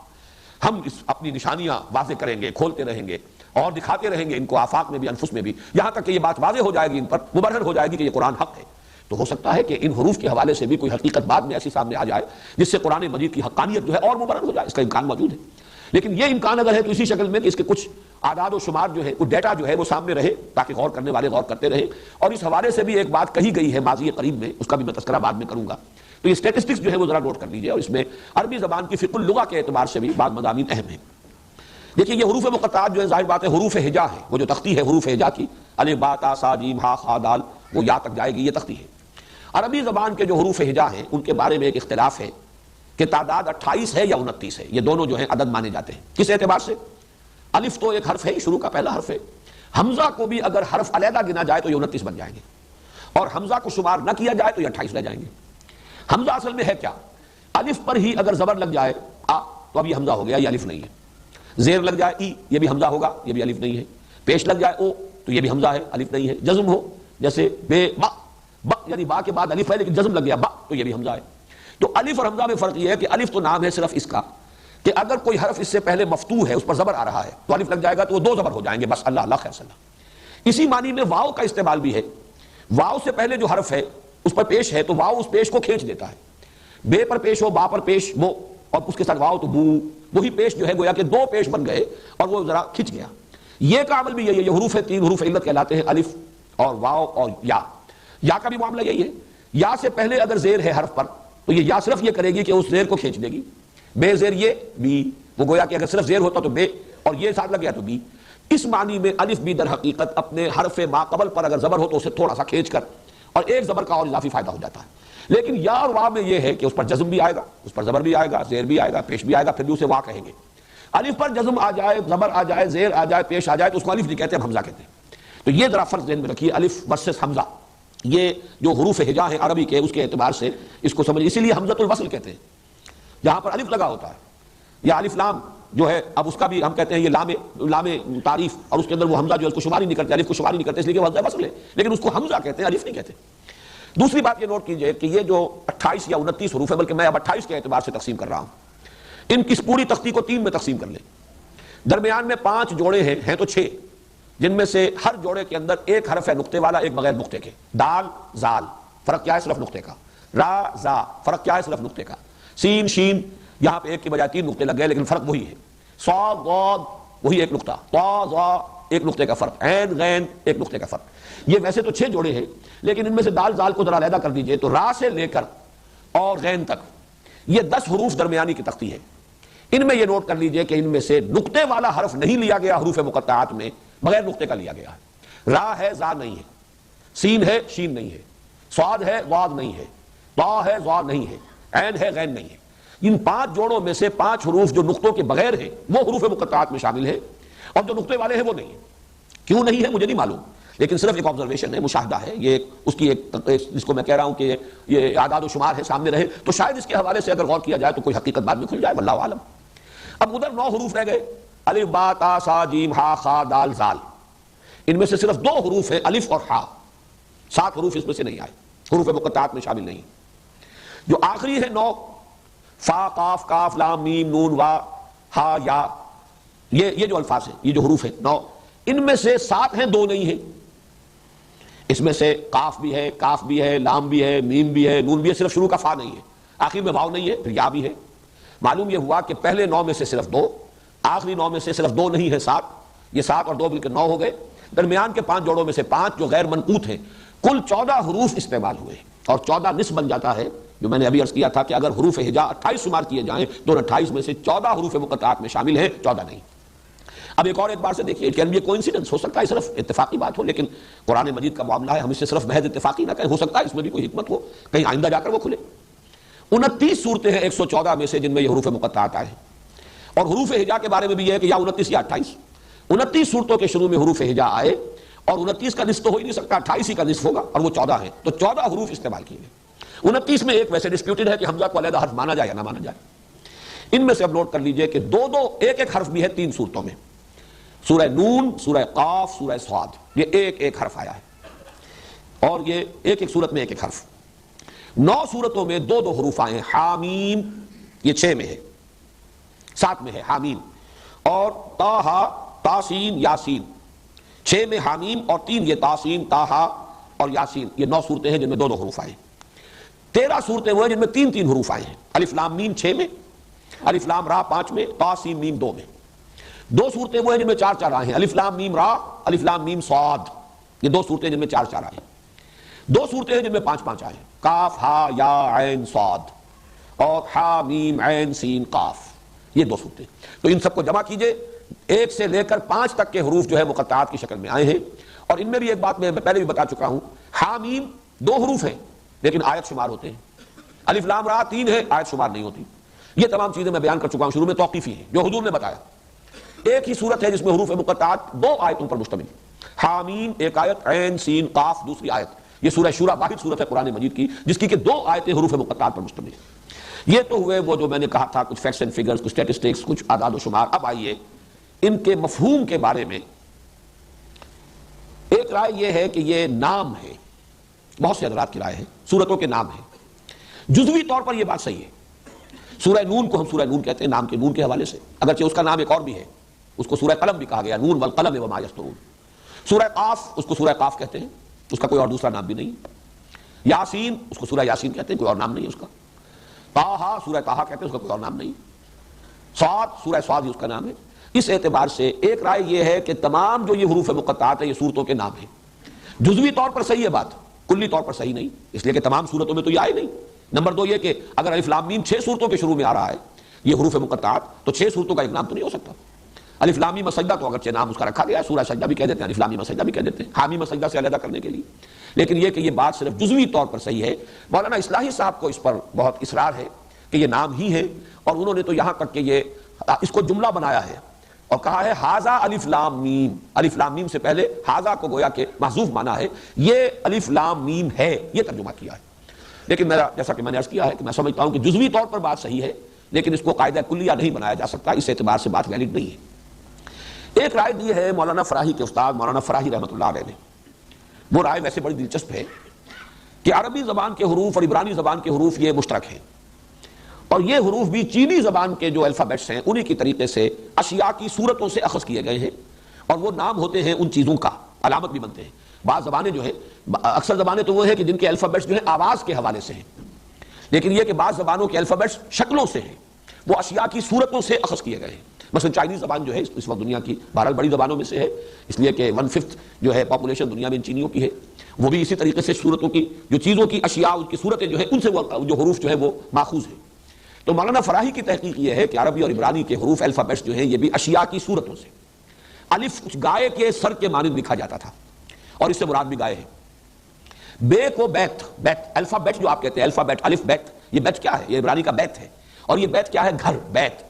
ہم اپنی نشانیاں واضح کریں گے، کھولتے رہیں گے اور دکھاتے رہیں گے ان کو آفاق میں بھی انفس میں بھی، یہاں تک کہ یہ بات واضح ہو جائے گی، ان پر مبرہن ہو جائے گی کہ یہ قرآن حق ہے۔ تو ہو سکتا ہے کہ ان حروف کے حوالے سے بھی کوئی حقیقت بعد میں ایسی سامنے آ جائے جس سے قرآن مجید کی حقانیت جو ہے اور مبرہن ہو جائے، اس کا امکان موجود ہے۔ لیکن یہ امکان اگر ہے تو اسی شکل میں کہ اس کے کچھ اعداد و شمار جو ہے، کچھ ڈیٹا جو ہے وہ سامنے رہے تاکہ غور کرنے والے غور کرتے رہے۔ اور اس حوالے سے بھی ایک بات کہی گئی ہے ماضی قریب میں، اس کا بھی میں تذکرہ بعد میں کروں گا۔ تو یہ اسٹیٹسٹکس جو ہے وہ ذرا نوٹ کر لیجیے، اور اس میں عربی زبان کی فقہ اللغہ کے اعتبار سے بھی بعض مضامین اہم ہیں۔ دیکھیے یہ حروف مقطعات جو ہے ظاہر بات ہے حروف ہجا ہے، وہ جو تختی ہے حروف ہجا کی، الف با تا سا جیم ہا خا دال، وہ یا تک جائے گی، یہ تختی ہے۔ عربی زبان کے جو حروف ہجا ہیں ان کے بارے میں ایک اختلاف ہے کہ تعداد 28 ہے یا 29 ہے، یہ دونوں جو ہیں عدد مانے جاتے ہیں۔ کس اعتبار سے؟ الف تو ایک حرف ہے، شروع کا پہلا حرف ہے، حمزہ کو بھی اگر حرف علیحدہ گنا جائے تو یہ 29 بن جائیں گے، اور حمزہ کو شمار نہ کیا جائے تو یہ 28 رہ جائیں گے۔ حمزہ اصل میں ہے کیا؟ الف پر ہی اگر زبر لگ جائے آ تو اب یہ حمزہ ہو گیا، یہ الف نہیں ہے، زیر لگ جائے ای یہ بھی حمزہ ہوگا، یہ بھی الف نہیں ہے، پیش لگ جائے او تو یہ بھی حمزہ ہے، الف نہیں ہے، جزم ہو جیسے بے با، با یعنی با کے بعد الف ہے لیکن جزم لگ گیا با تو یہ بھی حمزہ ہے۔ تو الف اور حمزہ میں فرق یہ ہے کہ الف تو نام ہے صرف اس کا کہ اگر کوئی حرف اس سے پہلے مفتوح ہے، اس پر زبر آ رہا ہے تو الف لگ جائے گا تو وہ دو زبر ہو جائیں گے بس، اللہ اللہ خیر صلی۔ اسی معنی میں واو کا استعمال بھی ہے، واو سے پہلے جو حرف ہے اس پر پیش ہے تو واو اس پیش کو کھینچ دیتا ہے، بے پر پیش ہو با پر پیش بو اور اس کے ساتھ واو تو بو، وہی پیش جو ہے گویا کہ دو پیش بن گئے اور وہ ذرا کھنچ گیا۔ یہ کا عمل بھی یہی ہے، یہ حروف ہے، تین حروف علت کہلاتے ہیں، الف اور واو اور یا۔ یا کا بھی معاملہ یہی ہے، یا سے پہلے اگر زیر ہے حرف پر تو یہ یا صرف یہ کرے گی کہ اس زیر کو کھینچ دے گی، بے زیر یہ بی، وہ گویا کہ اگر صرف زیر ہوتا تو بے اور یہ ساتھ لگ گیا تو بی۔ اس معنی میں الف بھی در حقیقت اپنے حرف ما قبل پر اگر زبر ہو تو اسے تھوڑا سا کھینچ کر اور ایک زبر کا اور اضافی فائدہ ہو جاتا ہے، لیکن یا اور وا میں یہ ہے کہ اس پر جزم بھی آئے گا، اس پر زبر بھی آئے گا، زیر بھی آئے گا، پیش بھی آئے گا، پھر بھی اسے وا کہیں گے۔ الف پر جزم آ جائے، زبر آ جائے، زیر آ جائے، پیش آ جائے تو اس کو الف نہیں کہتے، ہم حمزہ کہتے ہیں۔ تو یہ ذرا فرق ذہن میں رکھیے، الف ورسس حمزہ، یہ جو حروف ہجا ہیں عربی کے اس کے اعتبار سے اس کو سمجھ، اسی لیے حمزۃ الوصل کہتے ہیں جہاں پر الف لگا ہوتا ہے، یا الف لام جو ہے اب اس کا بھی ہم کہتے ہیں یہ لام تعریف، اور اس کے اندر وہ حمزہ جو ہے اس کو شمار ہی نہیں کرتے، الف کو شمار ہی نہیں کرتے، اس لیے کہ وہ وصل ہے، لیکن اس کو حمزہ کہتے ہیں، الف نہیں کہتے۔ دوسری بات یہ نوٹ کیجئے کہ یہ جو 28 یا 29 حروف ہے، بلکہ میں اب 28 کے اعتبار سے تقسیم کر رہا ہوں، ان کی پوری تختی کو 3 میں تقسیم کر لیں، درمیان میں 5 جوڑے ہیں تو 6، جن میں سے ہر جوڑے کے اندر ایک حرف ہے نقطے والا، ایک بغیر نقطے کے، دال زال فرق کیا ہے؟ صرف نقطے کا، را زا فرق کیا ہے؟ صرف نقطے کا، سین شین یہاں پہ ایک کی بجائے 3 نقطے لگ گئے لیکن فرق وہی ہے، صاد ضاد وہی ایک نقطہ، طا ظا ایک نقطے کا فرق، عین غین ایک نقطے کا فرق۔ یہ ویسے تو 6 جوڑے ہیں لیکن ان میں سے دال زال کو ذرا علیحدہ کر دیجئے تو را سے لے کر اور غین تک یہ 10 حروف درمیانی کی تختی ہے۔ ان میں یہ نوٹ کر لیجئے کہ ان میں سے نقطے والا حرف نہیں لیا گیا حروف مقطعات میں، بغیر نقطے کا لیا گیا ہے۔ را ہے زا نہیں ہے، سین ہے شین نہیں ہے، صاد ہے ضاد نہیں ہے، طا ہے ظا نہیں ہے، عین ہے غین نہیں ہے۔ ان 5 جوڑوں میں سے 5 حروف جو نقطوں کے بغیر ہیں وہ حروف مقطعات میں شامل ہیں، اور جو نقطے والے ہیں وہ نہیں ہیں۔ کیوں نہیں ہے مجھے نہیں معلوم، لیکن صرف ایک آبزرویشن ہے، مشاہدہ ہے، یہ اس کی ایک جس کو میں کہہ رہا ہوں کہ یہ اعداد و شمار ہے سامنے رہے تو شاید اس کے حوالے سے اگر غور کیا جائے تو کوئی حقیقت بعد میں کھل جائے، واللہ عالم۔ اب ادھر 9 حروف رہ گئے، الف با تا سا جیم ہا خا دال زال، ان میں سے صرف 2 حروف ہیں الف اور ہا، 7 حروف اس میں سے نہیں آئے، حروف مقطعات میں شامل نہیں۔ جو آخری ہے 9 فا قاف کاف لام میم نون وا ہا یا، یہ جو الفاظ ہیں، یہ جو حروف ہیں 9، ان میں سے 7 ہیں 2 نہیں ہیں۔ اس میں سے قاف بھی ہے، کاف بھی ہے، لام بھی ہے، میم بھی ہے، نون بھی ہے، صرف شروع کا فا نہیں ہے، آخر میں واو نہیں ہے، پھر یا بھی ہے۔ معلوم یہ ہوا کہ پہلے 9 میں سے صرف 2، آخری 9 میں سے صرف 2 نہیں ہے 7، یہ 7 اور 2 مل کے 9 ہو گئے، درمیان کے 5 جوڑوں میں سے 5 جو غیر منقوط ہیں، کل 14 حروف استعمال ہوئے، اور 14 نصف بن جاتا ہے، جو میں نے ابھی عرض کیا تھا کہ اگر حروف ہجا 28 شمار کیے جائیں تو 28 میں سے 14 حروف مقطعات میں شامل ہیں، 14 نہیں۔ اب ایک اور اعتبار سے دیکھیے، کین بی کوئنسیڈنس، ہو سکتا ہے صرف اتفاقی بات ہو، لیکن قرآن مجید کا معاملہ ہے، ہم اس سے صرف محض اتفاقی نہ کہیں، ہو سکتا ہے اس میں بھی کوئی حکمت ہو، کہیں آئندہ جا کر وہ کھلے۔ 29 صورتیں ہیں 114 میں سے جن میں یہ حروف مقطعات آئے ہیں، اور حروف ہجا کے بارے میں بھی یہ ہے کہ یا 29 یا 28، 29 صورتوں کے شروع میں حروف ہجا آئے، اور 29 کا نصف تو ہو ہی نہیں سکتا، 28 ہی کا نصف ہوگا، اور وہ 14 ہیں، تو 14 حروف استعمال کیے گئے۔ 29 میں ایک ویسے ڈسپیوٹڈ ہے کہ حمزہ کو علیحدہ حرف مانا جائے یا نہ مانا جائے۔ ان میں سے اب نوٹ کر لیجئے کہ 2 ایک حرف بھی ہے 3 صورتوں میں، سورہ نون، سورہ قاف، سورہ صاد، یہ ایک حرف آیا ہے، اور یہ ایک صورت میں ایک حرف۔ 9 صورتوں میں 2 حروف آئے ہیں، حامیم یہ 6 میں ہے، 7 میں ہے حامیم، اور طٰہٰ تاسین یاسین، 6 میں حامیم اور 3 یہ تاسین طٰہٰ اور یاسین، یہ 9 صورتیں ہیں جن میں 2 حروف آئے ہیں۔ 13 صورتیں وہ ہیں جن میں 3 حروف آئے ہیں، الف لام میم 6 میں، الف لام را 5 میں، طا سین میم 2 میں۔ 2 صورتیں وہ ہیں جن میں 4 آئے ہیں، الف لام میم را، الف لام میم صاد، یہ 2 صورتیں جن میں 4 آئے ہیں۔ 2 صورتیں ہیں جن میں 5 آئے ہیں، کاف ہا یا عین صاد، اور ہا میم عین سین قاف، یہ 2 صورتیں۔ تو ان سب کو جمع کیجئے، 1 سے لے کر 5 تک کے حروف جو ہے مقطعات کی شکل میں آئے ہیں، اور ان میں بھی ایک بات میں پہلے بھی بتا چکا ہوں، ہا میم 2 حروف ہیں لیکن آیت شمار ہوتے ہیں، الف لام را 3 ہے، آیت شمار نہیں ہوتی۔ یہ تمام چیزیں میں بیان کر چکا ہوں، شروع میں توقیفی ہیں جو حضور نے بتایا۔ ایک ہی صورت ہے جس میں حروف مقطعات 2 آیتوں پر مشتمل، حامیم 1 آیت، عین سین قاف 2 آیت۔ یہ سورہ شورى واحد صورت ہے قرآن مجید کی جس کی کہ 2 آیتیں حروف مقطعات پر مشتمل ہیں۔ یہ تو ہوئے وہ جو میں نے کہا تھا کچھ فیکٹس اینڈ فگرز، کچھ اسٹیٹسٹکس، کچھ اعداد و شمار۔ اب آئیے ان کے مفہوم کے بارے میں ایک رائے یہ ہے کہ یہ نام ہے، بہت سے حضرات کی رائے ہے، سورتوں کے نام ہیں۔ جزوی طور پر یہ بات صحیح ہے، سورہ نون کو ہم سورہ نون کہتے ہیں نام کے نون کے حوالے سے، اگرچہ اس کا نام ایک اور بھی ہے، اس کو سورہ قلم بھی کہا گیا، نون والقلم وما یسطرون۔ سورہ قاف اس کو سورہ قاف کہتے ہیں، اس کا کوئی اور دوسرا نام بھی نہیں۔ یاسین اس کو سورہ یاسین کہتے ہیں، کوئی اور نام نہیں اس کا۔ طٰہٰ سورہ طٰہٰ کہتے ہیں، اس کا کوئی اور نام نہیں۔ صاد سورہ صاد ہی اس کا نام ہے۔ اس اعتبار سے ایک رائے یہ ہے کہ تمام جو یہ حروف مقطعات ہیں یہ سورتوں کے نام ہیں۔ جزوی طور پر صحیح ہے بات، کلی طور پر صحیح نہیں، اس لیے کہ تمام سورتوں میں تو یہ آئے نہیں۔ نمبر 2 یہ کہ اگر الف لام میم 6 سورتوں کے شروع میں آ رہا ہے یہ حروف مقطعات، تو 6 سورتوں کا ایک نام تو نہیں ہو سکتا۔ الف لام میم سجدہ تو اگرچہ نام اس کا رکھا گیا، سورہ سجدہ بھی کہہ دیتے ہیں، الف لام میم سجدہ بھی کہہ دیتے ہیں، حامیم سجدہ سے علیحدہ کرنے کے لیے، لیکن یہ کہ یہ بات صرف جزوی طور پر صحیح ہے۔ مولانا اصلاحی صاحب کو اس پر بہت اصرار ہے کہ یہ نام ہی ہے، اور انہوں نے تو یہاں تک کہ یہ اس کو جملہ بنایا ہے اور کہا ہے ھذا الف لام میم، الف لام میم سے پہلے ھذا کو گویا کہ محذوف مانا ہے، یہ الف لام میم ہے، یہ ترجمہ کیا ہے۔ لیکن میرا جیسا کہ میں نے عرض کیا ہے کہ میں سمجھتا ہوں کہ جزوی طور پر بات صحیح ہے، لیکن اس کو قاعدہ کلیہ نہیں بنایا جا سکتا، اس اعتبار سے بات ویلڈ نہیں ہے۔ ایک رائے دی ہے مولانا فراہی کے استاد مولانا فراہی رحمۃ اللہ علیہ نے، وہ رائے ویسے بڑی دلچسپ ہے کہ عربی زبان کے حروف اور عبرانی زبان کے حروف یہ مشترک ہیں، اور یہ حروف بھی چینی زبان کے جو الفابیٹس ہیں انہی کی طریقے سے اشیاء کی صورتوں سے اخذ کیے گئے ہیں، اور وہ نام ہوتے ہیں ان چیزوں کا، علامت بھی بنتے ہیں۔ بعض زبانیں جو ہیں، اکثر زبانیں تو وہ ہیں کہ جن کے الفابیٹس جو ہیں آواز کے حوالے سے ہیں، لیکن یہ کہ بعض زبانوں کے الفابیٹس شکلوں سے ہیں، وہ اشیاء کی صورتوں سے اخذ کیے گئے ہیں۔ مثلا چائنیز زبان جو ہے اس وقت دنیا کی 12 بڑی زبانوں میں سے ہے، اس لیے کہ 1/5 جو ہے پاپولیشن دنیا میں ان چینیوں کی ہے، وہ بھی اسی طریقے سے صورتوں کی جو چیزوں کی اشیاء ان کی صورتیں جو ہیں ان سے وہ جو حروف جو ہے وہ ماخوذ ہیں۔ تو مولانا فراہی کی تحقیق یہ ہے کہ عربی اور عبرانی کے حروف الفابیٹس جو ہیں یہ بھی اشیاء کی صورتوں سے، الف کچھ گائے کے سر کے مانند لکھا جاتا تھا، اور اس سے مراد بھی گائے ہے۔ بے کو بیت، بیت الفابیٹ جو آپ کہتے ہیں الفابیٹ الف بیت، یہ بیت کیا ہے؟ یہ عبرانی کا بیت ہے، اور یہ بیت کیا ہے؟ گھر، بیت۔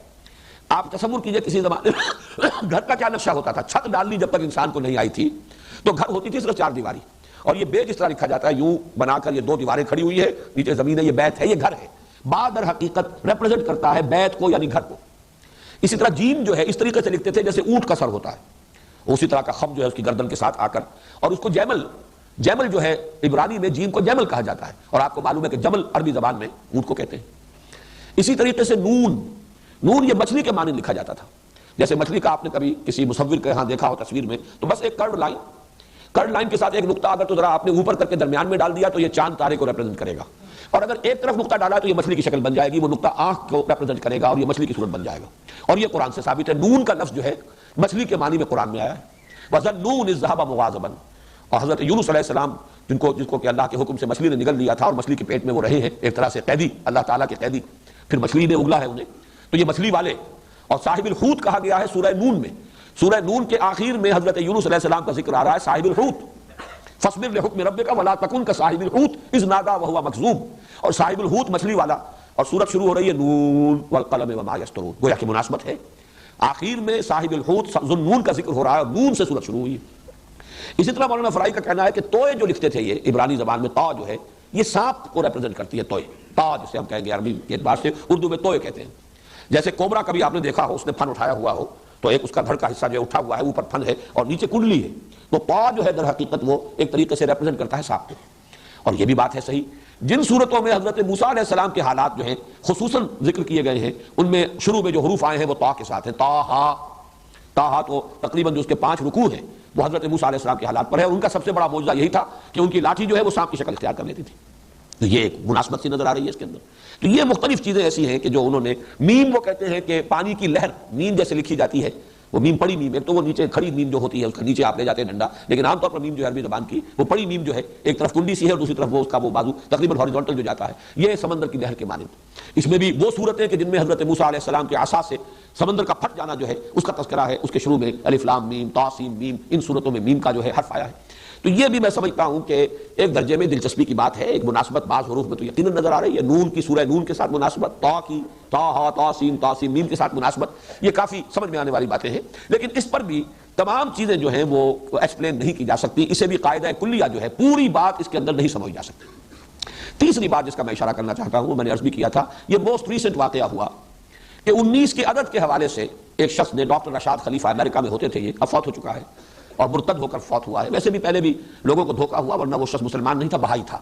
آپ تصور کیجئے کسی زمانے میں گھر کا کیا نقشہ ہوتا تھا، چھت ڈالنی جب تک انسان کو نہیں آئی تھی تو گھر ہوتی تھی صرف 4 دیواری، اور یہ بیت اس طرح لکھا جاتا ہے یوں بنا کر، یہ 2 دیواریں کھڑی ہوئی ہے، نیچے زمین ہے، یہ بیت ہے، یہ گھر ہے۔ بعد در حقیقت ریپرزنٹ کرتا ہے بیت کو، یعنی گھر کو۔ اسی طرح جیم جو ہے اس طریقے سے لکھتے تھے جیسے اونٹ کا سر ہوتا ہے، اسی طرح کا خم جو ہے اس کی گردن کے ساتھ آ کر، اور اس کو جیمل، جیمل جو ہے عبرانی میں جیم کو جیمل کہا جاتا ہے، اور آپ کو معلوم ہے کہ جمل عربی زبان میں اونٹ کو کہتے ہیں۔ اسی طریقے سے نون، نون یہ مچھلی کے معنی لکھا جاتا تھا، جیسے مچھلی کا آپ نے کبھی کسی مصور کے ہاں دیکھا ہو تصویر میں، تو بس ایک کرڈ لائن، کرڈ لائن کے ساتھ ایک نقطہ اگر تو ذرا آپ نے اوپر کر کے درمیان میں ڈال دیا تو یہ چاند تارے کو ریپرزنٹ کرے گا، اور اگر ایک طرف نقطہ ڈالا تو یہ مچھلی کی شکل بن جائے گی، وہ نقطہ آنکھ کو ریپرزنٹ کرے گا اور یہ مچھلی کی صورت بن جائے گا، اور یہ قرآن سے ثابت ہے۔ نون کا لفظ جو ہے مچھلی کے معنی میں قرآن میں آیا ہے، وَظَنُّونِ إِذْ ذَهَبَ مُغَاضِبًا، اور حضرت یونس علیہ السلام جس کو کہ اللہ کے حکم سے مچھلی نے نگل لیا تھا اور مچھلی کے پیٹ میں وہ رہے ہیں ایک طرح سے قیدی، اللہ تعالیٰ کے قیدی، پھر مچھلی نے اگلا ہے انہیں، تو یہ مچھلی والے، اور صاحب الحوت کہا گیا ہے سورہ نون میں، سورہ نون کے آخر میں حضرت یونس علیہ السلام کا ذکر آ رہا ہے، صاحب الحوت فاصبر لحکم ربک ولا تکن کصاحب الحوت اذ نادى وهو مکظوم، اور صاحب الحوت مچھلی والا، اور سورت شروع ہو رہی ہے نون والقلم وما یسطرون، گویا کہ مناسبت ہے، آخر میں صاحب الحوت ذوالنون کا ذکر ہو رہا ہے اور نون سے سورت شروع ہوئی ہے۔ اسی طرح مولانا فرائی کا کہنا ہے کہ توئے جو لکھتے تھے یہ عبرانی زبان میں، تا جو ہے یہ سانپ کو ریپرزنٹ کرتی ہے، توئے، تا جسے ہم کہیں گے عربی کے اعتبار سے، اردو میں توئے کہتے ہیں۔ جیسے کوبرا کبھی آپ نے دیکھا ہو، اس نے پھن اٹھایا ہوا ہو تو ایک اس کا دھڑ کا حصہ جو ہے اٹھا ہوا ہے، اوپر پھن ہے اور نیچے کنڈلی ہے، تو پا جو ہے در حقیقت وہ ایک طریقے سے ریپرزنٹ کرتا ہے سانپ کو، اور یہ بھی بات ہے صحیح۔ جن صورتوں میں حضرت موسیٰ علیہ السلام کے حالات جو ہیں خصوصاً ذکر کیے گئے ہیں، ان میں شروع میں جو حروف آئے ہیں وہ تا کے ساتھ ہیں، طٰہٰ، طٰہٰ تو تقریباً جو اس کے 5 رکوع ہیں وہ حضرت موسیٰ علیہ السلام کے حالات پر ہے، ان کا سب سے بڑا معجزہ یہی تھا کہ ان کی لاٹھی جو ہے وہ سانپ کی شکل اختیار کر لیتی تھی، تو یہ ایک مناسبت سی نظر آ رہی ہے اس کے اندر۔ تو یہ مختلف چیزیں ایسی ہیں کہ جو انہوں نے، میم وہ کہتے ہیں کہ پانی کی لہر، میم جیسے لکھی جاتی ہے، وہ میم پڑی میم، ایک تو وہ نیچے کھڑی میم جو ہوتی ہے اس کا نیچے آپ لے جاتے ہیں ڈنڈا، لیکن عام طور پر میم جو ہے عربی زبان کی وہ پڑی میم جو ہے ایک طرف کنڈی سی ہے اور دوسری طرف وہ اس کا وہ بازو تقریباً ہاریزونٹل جو جاتا ہے، یہ سمندر کی لہر کے مانند۔ اس میں بھی وہ صورتیں کہ جن میں حضرت موسیٰ علیہ السلام کے عصا سے سمندر کا پھٹ جانا جو ہے اس کا تذکرہ ہے، اس کے شروع میں الف لام میم طا سین میم، ان صورتوں میں میم کا جو ہے حرف آیا ہے۔ تو یہ بھی میں سمجھتا ہوں کہ ایک درجے میں دلچسپی کی بات ہے، ایک مناسبت بعض حروف میں تو یقیناً نظر آ رہی ہے، نون کی سورہ نون کے ساتھ مناسبت، تا کی طٰہٰ طا سین میم کے ساتھ مناسبت، یہ کافی سمجھ میں آنے والی باتیں ہیں، لیکن اس پر بھی تمام چیزیں جو ہیں وہ ایکسپلین نہیں کی جا سکتی، اسے بھی قاعدہ کلیہ جو ہے پوری بات اس کے اندر نہیں سمجھ جا سکتی۔ تیسری بات جس کا میں اشارہ کرنا چاہتا ہوں، میں نے عرض بھی کیا تھا، یہ موسٹ ریسنٹ واقعہ ہوا کہ 19 کے عدد کے حوالے سے ایک شخص نے، ڈاکٹر رشاد خلیفہ، امریکہ میں ہوتے تھے، یہ اب فوت ہو چکا ہے اور مرتد ہو کر فوت ہوا ہے، ویسے بھی پہلے بھی لوگوں کو دھوکہ ہوا ورنہ وہ شخص مسلمان نہیں تھا، بہائی تھا،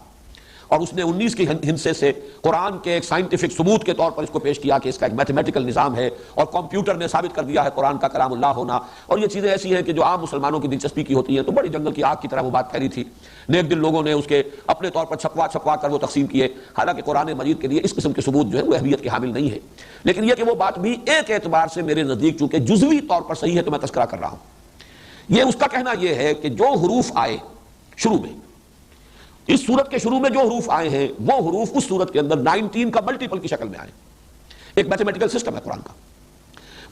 اور اس نے 19 کے ہندسے سے قرآن کے ایک سائنٹیفک ثبوت کے طور پر اس کو پیش کیا کہ اس کا ایک میتھمیٹیکل نظام ہے اور کمپیوٹر نے ثابت کر دیا ہے قرآن کا کلام اللہ ہونا، اور یہ چیزیں ایسی ہیں کہ جو عام مسلمانوں کی دلچسپی کی ہوتی ہیں، تو بڑی جنگل کی آگ کی طرح وہ بات پھیلی تھی، نیک دل لوگوں نے اس کے اپنے طور پر چھپوا کر وہ تقسیم کیے، حالانکہ قرآن مجید کے لیے اس قسم کے ثبوت جو ہے وہ اہمیت کے حامل نہیں ہے، لیکن یہ کہ وہ بات بھی ایک اعتبار سے میرے نزدیک چونکہ جزوی طور پر صحیح ہے تو میں تذکرہ کر رہا ہوں۔ یہ اس کا کہنا یہ ہے کہ جو حروف آئے شروع میں، اس صورت کے شروع میں جو حروف آئے ہیں وہ حروف اس صورت کے اندر 19 کا ملٹیپل کی شکل میں آئے، ایک میتھمیٹیکل سسٹم ہے قرآن کا،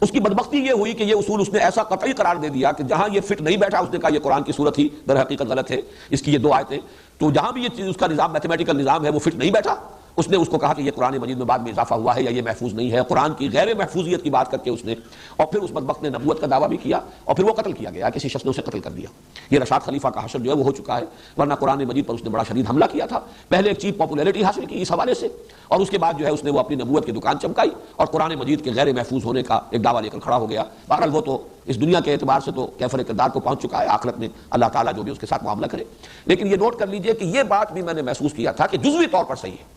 اس کی بدبختی یہ ہوئی کہ یہ اصول اس نے ایسا قطعی قرار دے دیا کہ جہاں یہ فٹ نہیں بیٹھا اس نے کہا یہ قرآن کی صورت ہی در حقیقت غلط ہے، اس کی یہ دو آیتیں، تو جہاں بھی یہ چیز اس کا نظام میتھمیٹیکل نظام ہے وہ فٹ نہیں بیٹھا، اس نے اس کو کہا کہ یہ قرآن مجید میں بعد میں اضافہ ہوا ہے یا یہ محفوظ نہیں ہے، قرآن کی غیر محفوظیت کی بات کر کے اس نے، اور پھر اس بدبخت نے نبوت کا دعویٰ بھی کیا اور پھر وہ قتل کیا گیا، کسی شخص نے اسے قتل کر دیا۔ یہ رشاد خلیفہ کا حشر جو ہے وہ ہو چکا ہے، ورنہ قرآن مجید پر اس نے بڑا شدید حملہ کیا تھا، پہلے ایک چیپ پاپولیرٹی حاصل کی اس حوالے سے، اور اس کے بعد جو ہے اس نے وہ اپنی نبوت کی دکان چمکائی اور قرآن مجید کے غیر محفوظ ہونے کا ایک دعویٰ لے کر کھڑا ہو گیا۔ بہرحال وہ تو اس دنیا کے اعتبار سے تو کیفر کردار کو پہنچ چکا ہے، آخرت میں اللہ تعالیٰ جو بھی اس کے ساتھ معاملہ کرے۔ لیکن یہ نوٹ کر لیجئے کہ یہ بات بھی میں نے محسوس کیا تھا کہ جزوی طور پر صحیح ہے،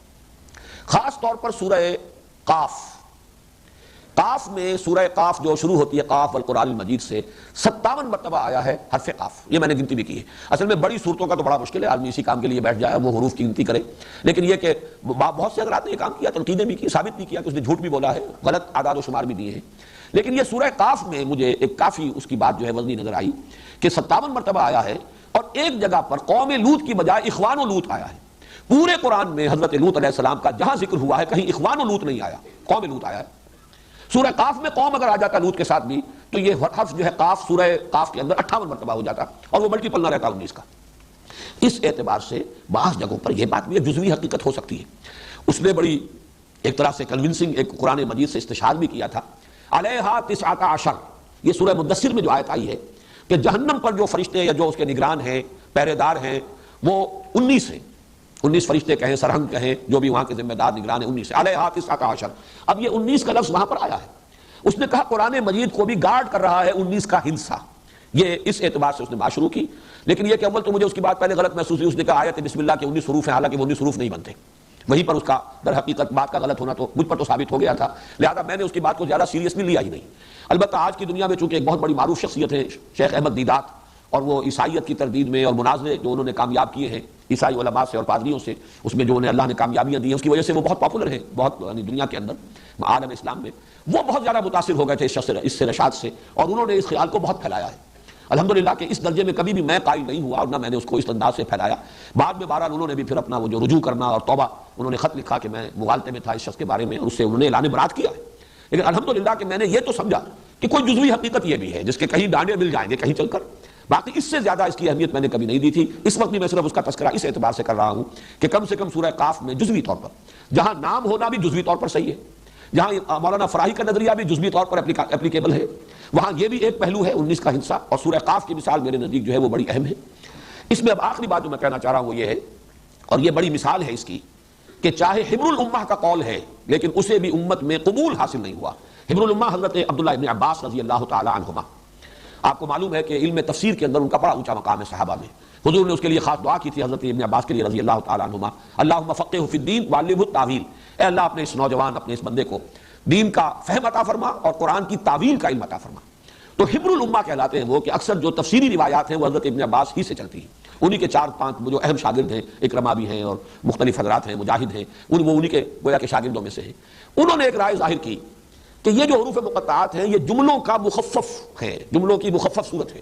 خاص طور پر سورہ قاف میں، سورہ قاف جو شروع ہوتی ہے قاف والقرآن المجید سے 57 مرتبہ آیا ہے حرف قاف، یہ میں نے گنتی بھی کی ہے۔ اصل میں بڑی صورتوں کا تو بڑا مشکل ہے، آدمی اسی کام کے لیے بیٹھ جائے وہ حروف کی گنتی کرے، لیکن یہ کہ بہت سے حضرات نے یہ کام کیا، تنقیدیں بھی کی، ثابت بھی کیا کہ اس نے جھوٹ بھی بولا ہے، غلط اعداد و شمار بھی دیے ہیں، لیکن یہ سورہ قاف میں مجھے ایک کافی اس کی بات جو ہے وزنی نظر آئی کہ 57 مرتبہ آیا ہے، اور ایک جگہ پر قوم لوط کی بجائے اخوان و لوط آیا ہے۔ پورے قرآن میں حضرت لوط علیہ السلام کا جہاں ذکر ہوا ہے کہیں اخوان و لوط نہیں آیا، قوم لوط آیا ہے۔ سورہ قاف میں قوم اگر آ جاتا لوط کے ساتھ بھی تو یہ حرف جو ہے قاف سورہ قاف کے اندر 58 مرتبہ ہو جاتا اور وہ ملٹیپل نہ رہتا 19 کا۔ اس اعتبار سے بعض جگہوں پر یہ بات بھی ایک جزوی حقیقت ہو سکتی ہے۔ اس نے بڑی ایک طرح سے کنونسنگ ایک قرآن مجید سے استشہاد بھی کیا تھا، علیہا 19، یہ سورہ مدثر میں جو آیت آئی ہے کہ جہنم پر جو فرشتے یا جو اس کے نگران ہیں، پہرے دار ہیں، وہ 19 ہیں، 19 فرشتے کہیں، سرہنگ کہیں، جو بھی وہاں کے ذمہ دار نگران ہیں، 19 علیہا 19۔ اب یہ 19 کا لفظ وہاں پر آیا ہے، اس نے کہا قرآن مجید کو بھی گارڈ کر رہا ہے 19 کا ہندسہ، یہ اس اعتبار سے اس نے بات شروع کی۔ لیکن یہ کہ اول تو مجھے اس کی بات پہلے غلط محسوس ہوئی، اس نے کہا آیت بسم اللہ کے 19 حروف ہیں، حالانکہ وہ 19 حروف نہیں بنتے، وہیں پر اس کا در حقیقت بات کا غلط ہونا تو مجھ پر تو ثابت ہو گیا تھا، لہذا میں نے اس کی بات کو زیادہ سیریسلی لیا ہی نہیں۔ البتہ آج کی دنیا میں چونکہ ایک بہت بڑی معروف شخصیت ہے شیخ احمد دیدات، اور وہ عیسائیت کی تردید میں اور مناظرے جو انہوں نے کامیاب کیے ہیں عیسائی علماء سے اور پادریوں سے، اس میں جو انہیں اللہ نے کامیابیاں دی ہیں، اس کی وجہ سے وہ بہت پاپولر ہیں، بہت یعنی دنیا کے اندر عالم اسلام میں وہ بہت زیادہ متاثر ہو گئے تھے اس سے رشاد سے، اور انہوں نے اس خیال کو بہت پھیلایا ہے۔ الحمدللہ کہ اس درجے میں کبھی بھی میں قائل نہیں ہوا اور نہ میں نے اس کو اس انداز سے پھیلایا۔ بعد میں بہرحال انہوں نے بھی پھر اپنا وہ جو رجوع کرنا اور توبہ، انہوں نے خط لکھا کہ میں مغالطے میں تھا اس شخص کے بارے میں، اور اس سے انہوں نے اعلان برات کیا ہے۔ لیکن الحمدللہ کہ میں نے یہ تو سمجھا کہ کوئی جزوی حقیقت یہ بھی ہے جس کے کہیں ڈانڈے مل جائیں گے کہیں چل کر، باقی اس سے زیادہ اس کی اہمیت میں نے کبھی نہیں دی تھی۔ اس وقت بھی میں صرف اس کا تذکرہ اس اعتبار سے کر رہا ہوں کہ کم سے کم سورہ قاف میں جزوی طور پر، جہاں نام ہونا بھی جزوی طور پر صحیح ہے، جہاں مولانا فراہی کا نظریہ بھی جزوی طور پر اپلیکیبل ہے، وہاں یہ بھی ایک پہلو ہے 19 کا ہندسہ، اور سورہ قاف کی مثال میرے نزدیک جو ہے وہ بڑی اہم ہے۔ اس میں اب آخری بات جو میں کہنا چاہ رہا ہوں وہ یہ ہے، اور یہ بڑی مثال ہے اس کی، کہ چاہے حبر الامہ کا قول ہے لیکن اسے بھی امت میں قبول حاصل نہیں ہوا۔ حبر الامہ حضرت عبداللہ ابن عباس رضی اللہ تعالی عنہما، آپ کو معلوم ہے کہ علم تفسیر کے اندر ان کا بڑا اونچا مقام ہے صحابہ میں، حضور نے اس کے لیے خاص دعا کی تھی حضرت ابن عباس کے لیے رضی اللہ تعالی عنہما، اللہم فقہہ فی الدین وعلمہ التاویل، اے اللہ اپنے اس نوجوان، اپنے اس بندے کو دین کا فہم عطا فرما اور قرآن کی تعویل کا علم عطا فرما۔ تو حبر الامہ کہلاتے ہیں وہ کہ اکثر جو تفسیری روایات ہیں وہ حضرت ابن عباس ہی سے چلتی ہیں، انہی کے 4-5 جو اہم شاگرد ہیں، اکرمہ بھی ہیں اور مختلف حضرات ہیں، مجاہد ہیں، وہ انہی کے گویا کے شاگردوں میں سے ہیں۔ انہوں نے ایک رائے ظاہر کی کہ یہ جو حروف مقطعات ہیں یہ جملوں کا مخفف ہے، جملوں کی مخفف صورت ہے۔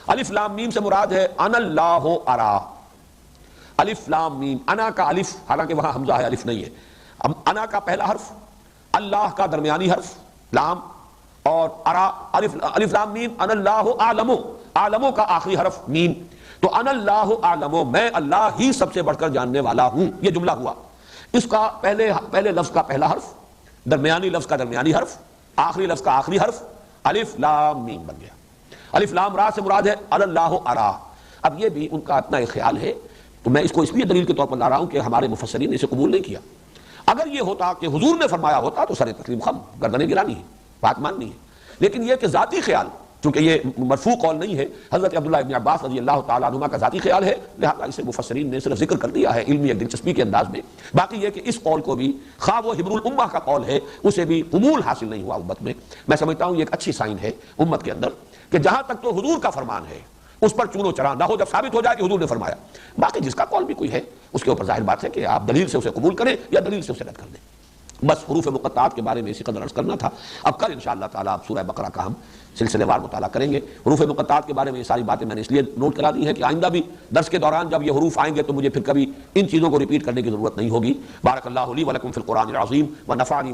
الف لام میم سے مراد ہے انا اللہ ارا، الف لام میم، انا کا الف، حالانکہ وہاں حمزہ ہے الف نہیں ہے، انا کا پہلا حرف، اللہ کا درمیانی حرف لام، اور ارا الف لام میم، انا اللہ اعلم، اعلم کا آخری حرف میم، تو انا اللہ اعلم، میں اللہ ہی سب سے بڑھ کر جاننے والا ہوں، یہ جملہ ہوا۔ اس کا پہلے لفظ کا پہلا حرف، درمیانی لفظ کا درمیانی حرف، آخری لفظ کا آخری حرف، الف لام میم بن گیا۔ الف لام را سے مراد ہے اللہ ارا۔ اب یہ بھی ان کا اپنا ایک خیال ہے، تو میں اس کو اس لیے دلیل کے طور پر لا رہا ہوں کہ ہمارے مفسرین نے اسے قبول نہیں کیا۔ اگر یہ ہوتا کہ حضور نے فرمایا ہوتا تو سر تسلیم خم، گردنیں گرانی ہے، بات ماننی ہے، لیکن یہ کہ ذاتی خیال، چونکہ یہ مرفوع قول نہیں ہے، حضرت عبداللہ ابن عباس رضی اللہ تعالیٰ عنہما کا ذاتی خیال ہے، لہذا اسے مفسرین نے صرف ذکر کر دیا ہے علمی ایک دلچسپی کے انداز میں۔ باقی یہ کہ اس قول کو بھی، خواہ وہ حبر الامہ کا قول ہے، اسے بھی قبول حاصل نہیں ہوا امت میں۔ میں سمجھتا ہوں یہ ایک اچھی سائن ہے امت کے اندر کہ جہاں تک تو حضور کا فرمان ہے اس پر چون و چرا نہ ہو، جب ثابت ہو جائے کہ حضور نے فرمایا۔ باقی جس کا قول بھی کوئی ہے اس کے اوپر ظاہر بات ہے کہ آپ دلیل سے اسے قبول کریں یا دلیل سے اسے رد کر دیں۔ بس حروف مقطعات کے بارے میں اسی قدر عرض کرنا تھا۔ اب کل انشاءاللہ تعالیٰ اب سورہ بقرہ کا ہم سلسلے وار مطالعہ کریں گے۔ حروف مقطعات کے بارے میں یہ ساری باتیں میں نے اس لیے نوٹ کرا دی ہیں کہ آئندہ بھی درس کے دوران جب یہ حروف آئیں گے تو مجھے پھر کبھی ان چیزوں کو ریپیٹ کرنے کی ضرورت نہیں ہوگی۔ بارک اللہ لی ولکم فی القرآن العظیم ونفعنی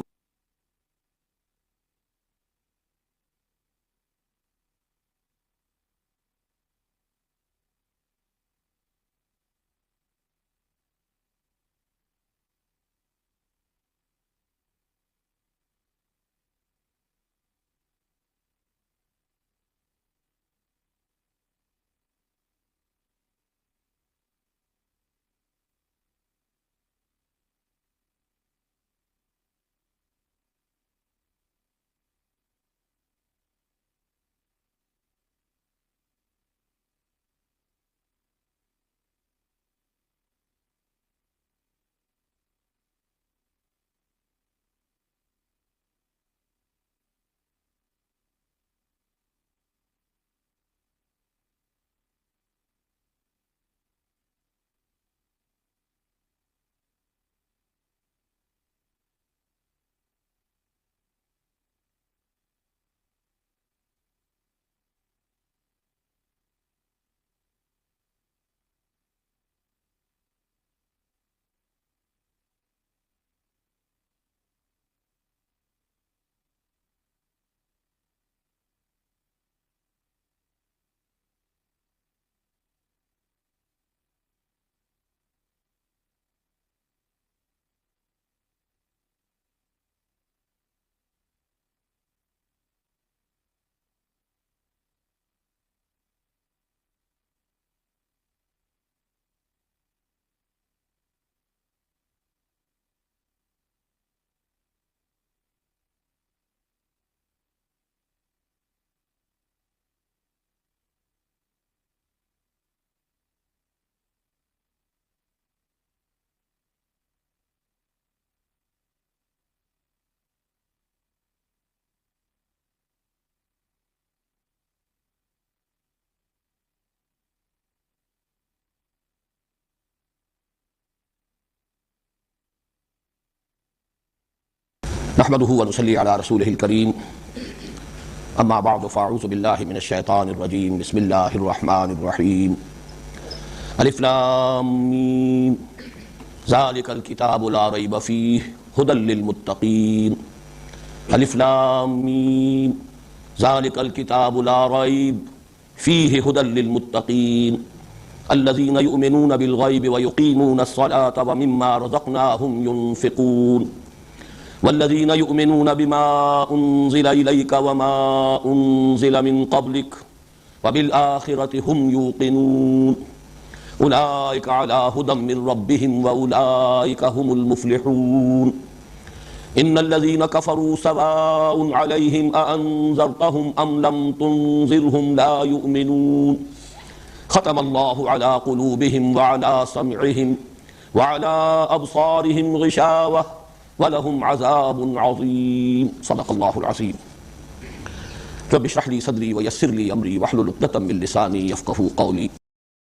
نحمده ونصلي على رسوله الكريم اما بعد فاعوذ بالله من الشيطان الرجيم بسم الله الرحمن الرحيم الف لام میم ذلك الكتاب لا ريب فيه هدى للمتقين الف لام میم ذلك الكتاب لا ريب فيه هدى للمتقين الذين يؤمنون بالغيب ويقيمون الصلاة ومما رزقناهم ينفقون والذين يؤمنون بما أنزل إليك وما أنزل من قبلك وبالآخرة هم يوقنون أولئك على هدى من ربهم وأولئك هم المفلحون إن الذين كفروا سواء عليهم أأنذرتهم أم لم تنذرهم لا يؤمنون ختم الله على قلوبهم وعلى سمعهم وعلى أبصارهم غشاوة وَلَهُمْ عَذَابٌ عَظِيمٌ صدق اللہ العظیم رب اشرح لي صدری ويسر لي أمری واحلل عقدة من لسانی يفقهوا قولی